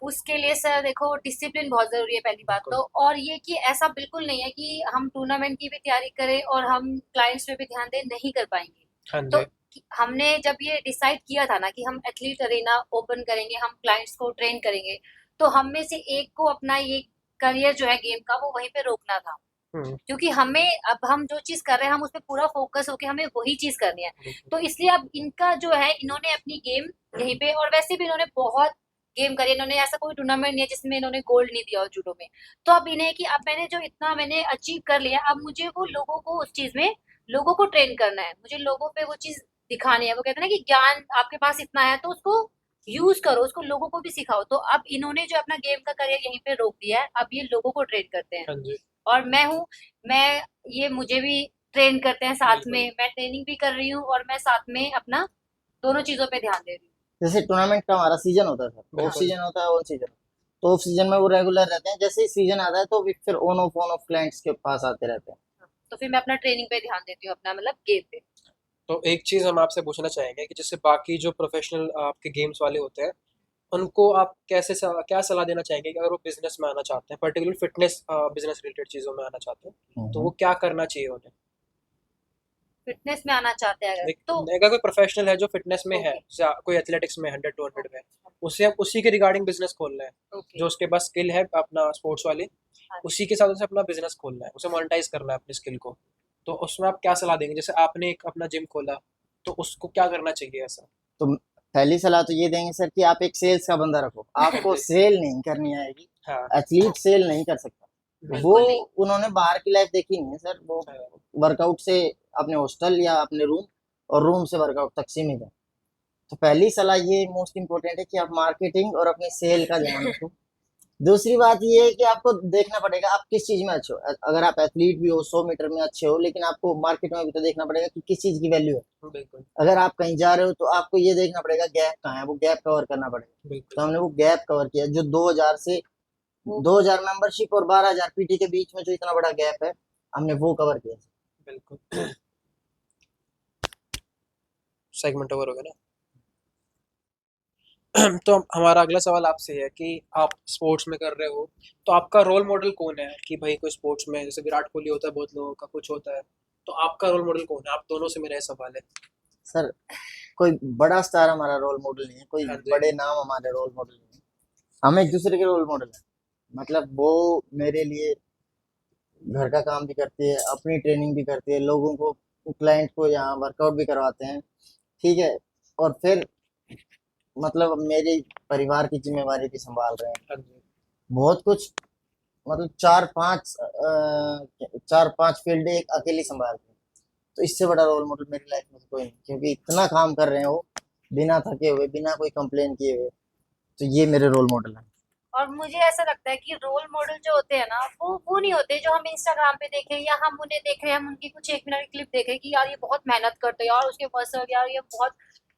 उसके लिए सर देखो डिसिप्लिन बहुत जरूरी है पहली बात बिल्कुल तो, और ये कि ऐसा बिल्कुल नहीं है कि हम टूर्नामेंट की भी तैयारी करें और हम क्लाइंट्स पे भी ध्यान दें, नहीं कर पाएंगे। हाँ तो जी हमने जब ये डिसाइड किया था ना कि हम एथलीट अरेना ओपन करेंगे, हम क्लाइंट्स को ट्रेन करेंगे, तो हम में से एक को अपना ये करियर जो है गेम का वो वहीं पे रोकना था। क्योंकि हमें अब हम जो चीज कर रहे हैं हम उस पर पूरा फोकस होके हमें वही चीज करनी है। बिल्कुल तो इसलिए अब इनका जो है इन्होंने अपनी गेम यहीं पे, और वैसे भी इन्होंने बहुत गेम करी, इन्होंने ऐसा कोई टूर्नामेंट नहीं है जिसमें इन्होंने गोल्ड नहीं दिया हो जूडो में। तो अब इन्हें कि अब मैंने जो इतना मैंने अचीव कर लिया, अब मुझे वो लोगों को उस चीज में लोगों को ट्रेन करना है, मुझे लोगों पे वो चीज दिखानी है। वो कहते हैं ना कि ज्ञान आपके पास इतना है तो उसको यूज करो, उसको लोगों को भी सिखाओ। तो अब इन्होंने जो अपना गेम का करियर यहीं पे रोक दिया है, अब ये लोगों को ट्रेन करते हैं। हाँ जी और मैं हूँ, मैं ये मुझे भी ट्रेन करते हैं साथ बिल्कुल में, मैं ट्रेनिंग भी कर रही हूँ और मैं साथ में अपना दोनों चीजों पे ध्यान दे रही हूँ। जैसे टूर्नामेंट का हमारा सीजन होता है सर, ऑफ बिल्कुल सीजन होता है, ऑन सीजन, तो ऑफ सीजन में वो रेगुलर रहते हैं, जैसे ही सीजन आता है तो फिर ऑन ऑफ क्लाइंट्स के पास आते रहते हैं। तो फिर मैं अपना ट्रेनिंग पे ध्यान देती हूँ, अपना मतलब गेम पे। तो एक चीज़ हम आपसे पूछना चाहेंगे कि जैसे बाकी जो प्रोफेशनल आपके गेम्स वाले होते हैं उनको आप क्या सलाह देना चाहेंगे कि अगर वो बिजनेस में आना चाहते हैं पर्टिकुलर फिटनेस बिजनेस रिलेटेड चीज़ों में आना चाहते हैं तो वो क्या करना चाहिए उन्हें फिटनेस में आना चाहते हैं अगर तो अगर कोई प्रोफेशनल है जो फिटनेस में है ओके कोई एथलेटिक्स में 100-200 में उसे अब उसी के रिगार्डिंग बिजनेस खोलना है ओके जो उसके पास स्किल है अपना स्पोर्ट्स वाली हाँ उसी के साथ उसे अपना बिजनेस खोलना है उसे मोनेटाइज करना है अपनी स्किल को तो उसमें आप क्या सलाह देंगे जैसे आपने एक अपना जिम खोला तो उसको क्या करना चाहिए ऐसा तो पहली सलाह तो ये देंगे सर कि आप एक सेल्स का बंदा रखो, आपको सेल नहीं करनी आएगी, हाँ एथलीट सेल नहीं कर सकता। वो बिल्कुल नहीं। उन्होंने बाहर की लाइफ देखी नहीं है सर, वो हाँ, वर्कआउट से अपने हॉस्टल या अपने रूम और रूम से वर्कआउट तक सीमित है। तो पहली सलाह ये मोस्ट इम्पोर्टेंट है कि आप मार्केटिंग और अपनी सेल का ध्यान रखो। दूसरी बात ये है कि आपको देखना पड़ेगा आप किस चीज में अच्छे हो, अगर आप एथलीट भी हो 100 मीटर में अच्छे हो, लेकिन आपको मार्केट में भी तो देखना पड़ेगा कि किस चीज की वैल्यू है। बिल्कुल अगर आप कहीं जा रहे हो तो आपको ये देखना पड़ेगा गैप कहाँ है, वो गैप कवर करना पड़ेगा। बिल्कुल तो हमने वो गैप कवर किया जो 2000 से वो 2000 मेंबरशिप और 12,000 पीटी के बीच में जो इतना बड़ा गैप है, हमने वो कवर किया। बिल्कुल सेगमेंट ओवर हो गया ना तो हमारा अगला सवाल आपसे है कि आप स्पोर्ट्स में कर रहे हो, तो आपका रोल मॉडल कौन है? कि भाई कोई स्पोर्ट्स में जैसे विराट कोहली होता है, बहुत लोगों का कुछ होता है, तो आपका रोल मॉडल कौन है? आप दोनों से मेरा ये सवाल है। सर कोई बड़ा स्टार हमारा रोल मॉडल नहीं है, कोई हाँ जी। बड़े नाम हमारे रोल मॉडल नहीं है, हम एक दूसरे के रोल मॉडल हैं। मतलब वो मेरे लिए घर का काम भी करती है, अपनी ट्रेनिंग भी करती है, लोगों को, क्लाइंट को यहाँ वर्कआउट भी करवाते हैं, ठीक है। और फिर मतलब मेरे परिवार की जिम्मेवारी भी संभाल रहे हैं, हाँ जी। बहुत कुछ। मतलब चार पांच फील्ड एक अकेले संभाल रहे हैं। तो इससे बड़ा रोल मॉडल मेरी लाइफ में तो कोई नहीं, क्योंकि इतना काम कर रहे हैं वो, बिना थके हुए, बिना कोई कंप्लेन किए हुए। तो ये मेरे रोल मॉडल है। और मुझे ऐसा लगता है कि रोल मॉडल जो होते हैं ना, वो नहीं होते जो हम इंस्टाग्राम पे देखें या हम उन्हें देखें, हम उनकी कुछ 1 मिनट की क्लिप देखें कि यार ये बहुत मेहनत करते हैं, यार उसके मसल, यार ये बहुत,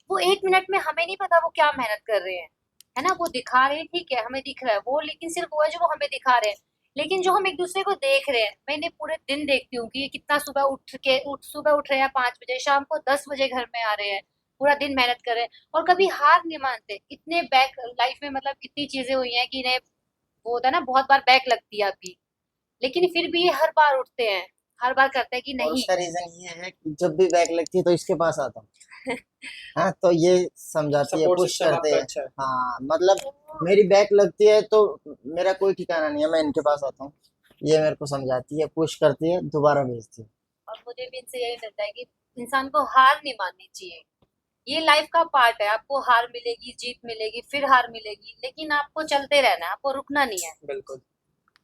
वो 1 मिनट में हमें नहीं पता वो क्या मेहनत कर रहे हैं, है ना। वो दिखा रहे हैं, ठीक है, हमें दिख रहा है वो, लेकिन सिर्फ वो है जो वो हमें दिखा रहे हैं। लेकिन जो हम एक दूसरे को देख रहे हैं, मैं इन्हें पूरे दिन देखती हूँ कि ये कितना सुबह उठ रहे हैं 5 बजे, शाम को 10 बजे घर में आ रहे हैं, पूरा दिन मेहनत कर रहे हैं और कभी हार नहीं मानते। इतने बैक लाइफ में, मतलब इतनी चीजें हुई हैं कि इन्हें, वो होता है ना, बहुत बार बैक लगती है आपकी, लेकिन फिर भी ये हर बार उठते हैं, हर बार करते हैं कि और नहीं। उसका रीजन ये है कि जब भी बैक लगती है तो इसके पास आता हूँ। हाँ, तो ये समझाती है, सपोर्ट पुश सिस्टम करते आपका हैं। अच्छा है। हाँ, मतलब मेरी बैक लगती है तो मेरा कोई ठिकाना नहीं है, मैं इनके पास आता हूँ, ये मेरे को समझाती है, पुश करती है, दोबारा भेजती है। और मुझे भी इनसे यही मिलता है कि इंसान को हार नहीं माननी चाहिए। ये लाइफ का पार्ट है, आपको हार मिलेगी, जीत मिलेगी, फिर हार मिलेगी, लेकिन आपको चलते रहना है, आपको रुकना नहीं है। बिल्कुल।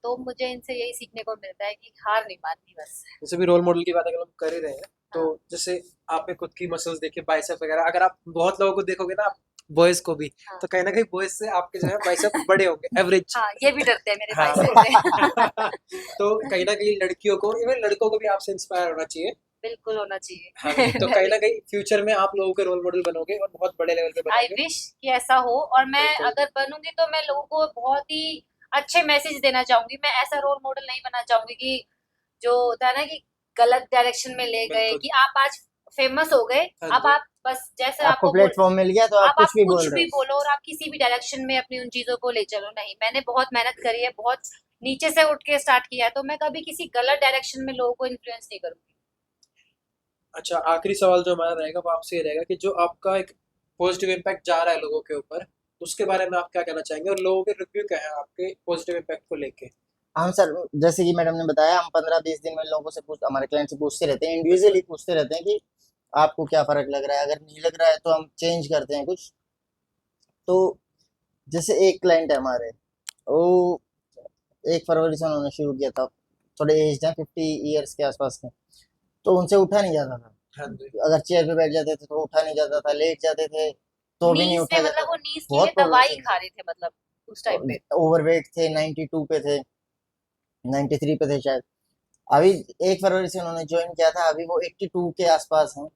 तो मुझे इनसे यही सीखने को मिलता है कि हार नहीं माननी बस। जैसे भी रोल मॉडल की बात अगर हम कर ही रहे हैं, तो हाँ। जैसे आपने खुद की मसल्स देखे, बाइसेप वगैरह, अगर आप बहुत लोगों को देखोगे ना, बॉयज को भी, हाँ। तो कहीं ना कहीं बॉयज से आपके जो है बाइसेप बड़े होंगे एवरेज। हाँ, ये भी डरते हैं मेरे हाँ। भाई से। तो कहीं ना कहीं लड़कियों को, इवन लड़कों को भी आपसे इंस्पायर होना चाहिए। बिल्कुल होना चाहिए। हाँ जी, तो कहीं ना कहीं फ्यूचर में आप लोगों के रोल मॉडल बनोगे और बहुत बड़े लेवल पे आई बनोगे। विश कि ऐसा हो, और मैं बिल्कुल। अगर बनूंगी तो मैं लोगों को बहुत ही अच्छे मैसेज देना चाहूंगी। मैं ऐसा रोल मॉडल नहीं बनना चाहूंगी कि जो होता है ना कि गलत डायरेक्शन में ले गए, बिल्कुल। कि आप आज फेमस हो गए, हाँ अब जी। आप बस जैसे आपको आपको बोल, प्लेटफॉर्म मिल गया तो आप अब आप कुछ भी कुछ बोल रहे भी हो। बोलो और आप किसी भी डायरेक्शन में अपनी उन चीजों को ले चलो। नहीं, मैंने बहुत मेहनत करी है, बहुत नीचे से उठ के स्टार्ट किया है, तो मैं कभी किसी गलत डायरेक्शन में लोगों को इन्फ्लुएंस नहीं करूंगी। अच्छा, आखिरी सवाल जो हमारा रहेगा वो आपसे ये रहेगा कि जो आपका एक पॉजिटिव इम्पैक्ट जा रहा है लोगों के ऊपर, उसके बारे में आप क्या कहना चाहेंगे और लोगों के रिव्यू क्या है आपके पॉजिटिव इम्पैक्ट को लेके? हम सर, जैसे कि मैडम ने बताया, हम 15-20 दिन में लोगों से हमारे क्लाइंट से पूछते रहते हैं, इंडिविजुअली पूछते रहते हैं कि आपको क्या फर्क लग रहा है, अगर नहीं लग रहा है तो हम चेंज करते हैं कुछ। तो जैसे एक क्लाइंट है हमारे, वो 1 फरवरी से उन्होंने शुरू किया था, थोड़े एज हैं, 50 ईयर्स के आसपास के। तो उनसे उठा नहीं जाता था, हाँ जी। अगर चेयर पे बैठ जाते थे तो उठा नहीं जाता था, लेट जाते थे तो भी नहीं नीज उठा पे, जाता मतलब वो था। नीज के बहुत लिए प्रॉब्लम दवाई थी खा रहे थे, मतलब उस टाइम पे। उनको, ओवरवेट थे, 92 पे थे, 93 पे थे शायद। अभी 1 फरवरी से उन्होंने ज्वाइन किया था, अभी वो 82 के आसपास हैं।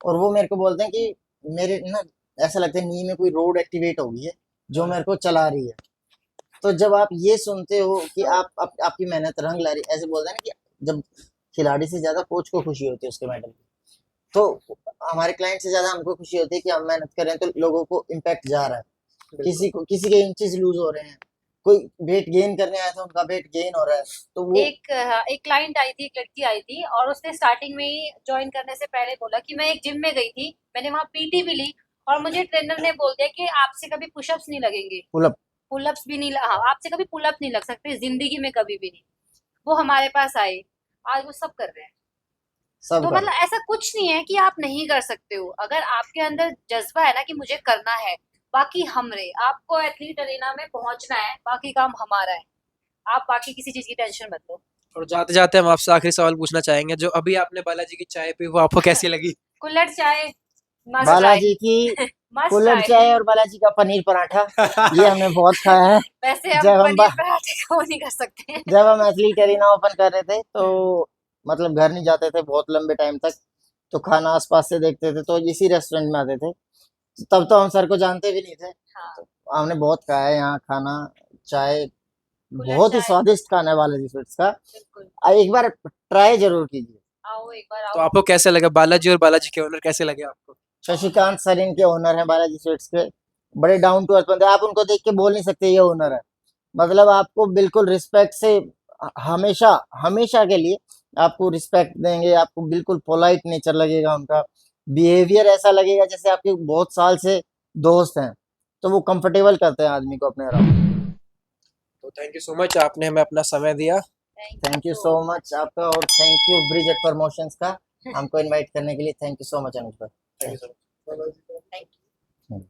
और वो मेरे को बोलते हैं कि मेरे ना, ऐसा लगता है नी में कोई रोड एक्टिवेट हो गई है जो मेरे को चला रही है। तो जब आप ये सुनते हो कि आपकी मेहनत रंग ला रही, ऐसे बोलते हैं ना कि जब खिलाड़ी से ज्यादा कोच को खुशी होती है उसके मेडल की, तो हमारे क्लाइंट से ज्यादा हमको खुशी होती है कि हम मेहनत कर रहे हैं तो लोगों को इम्पैक्ट जा रहा है। बिल्कुल। किसी के इंचेस लूज हो रहे हैं, कोई वेट गेन करने आया था, उनका वेट गेन हो रहा है, तो वो एक क्लाइंट आई थी, एक लड़की आई थी, और उसने स्टार्टिंग में ही ज्वाइन करने से पहले बोला कि मैं एक जिम में गई थी, मैंने वहां पीटी भी ली, और मुझे ट्रेनर ने बोल दिया कि आपसे कभी पुशअप्स नहीं लगेंगे, पुलअप। पुलअप्स भी नहीं, हाँ, आपसे कभी पुलअप नहीं लग सकते जिंदगी में, कभी भी नहीं। वो हमारे पास आए, आज वो सब कर रहे हैं। सब तो कर मतलब ऐसा कुछ नहीं है कि आप नहीं कर सकते हो, अगर आपके अंदर जज्बा है ना कि मुझे करना है, बाकी हम रहे, आपको एथलीट अरेना में पहुंचना है, बाकी काम हमारा है, आप बाकी किसी चीज की टेंशन मत लो। और जाते जाते हम आपसे आखिरी सवाल पूछना चाहेंगे, जो अभी आपने बालाजी की चाय पी वो आपको कैसी लगी? कुल्हड़ चाय मस्ट ट्राई। बालाजी की मस्ट कुल्हड़ ट्राई। चाय और बालाजी का पनीर पराठा, ये हमने बहुत खाया है। वैसे हम जब हम पनीर पराठे का वो नहीं कर सकते। जब हम एथलीट एरिना ओपन कर रहे थे तो मतलब घर नहीं जाते थे बहुत लंबे टाइम तक, तो खाना आसपास से देखते थे तो इसी रेस्टोरेंट में आते थे। तब तो हम सर को जानते भी नहीं थे, हाँ, तो हमने बहुत खाया है यहाँ खाना, चाय, कुल्हड़ बहुत ही चाय, स्वादिष्ट खाना है बालाजी स्वीट्स का। बिल्कुल। एक बार ट्राई जरूर कीजिए। आओ एक बार तो आओ। आपको कैसे लगा बालाजी और बालाजी के ओनर कैसे लगे आपको? शशिकांत सर इनके ओनर हैं बालाजी स्वीट्स के, बड़े डाउन टू अर्थ बंदे, आप उनको देख के बोल नहीं सकते ये ओनर है। मतलब आपको बिल्कुल रिस्पेक्ट से हमेशा हमेशा के लिए आपको रिस्पेक्ट देंगे, आपको बिल्कुल पोलाइट नेचर लगेगा उनका, बिहेवियर ऐसा लगेगा जैसे आपके बहुत साल से दोस्त हैं, तो वो कंफर्टेबल करते हैं आदमी को अपने अराउंड। तो थैंक यू सो मच, आपने हमें अपना समय दिया। थैंक यू सो मच आपका, और थैंक यू ब्रिजेट प्रमोशंस का हमको इनवाइट करने के लिए। थैंक यू सो मच अनुज भाई। Thank you so much. Thank you.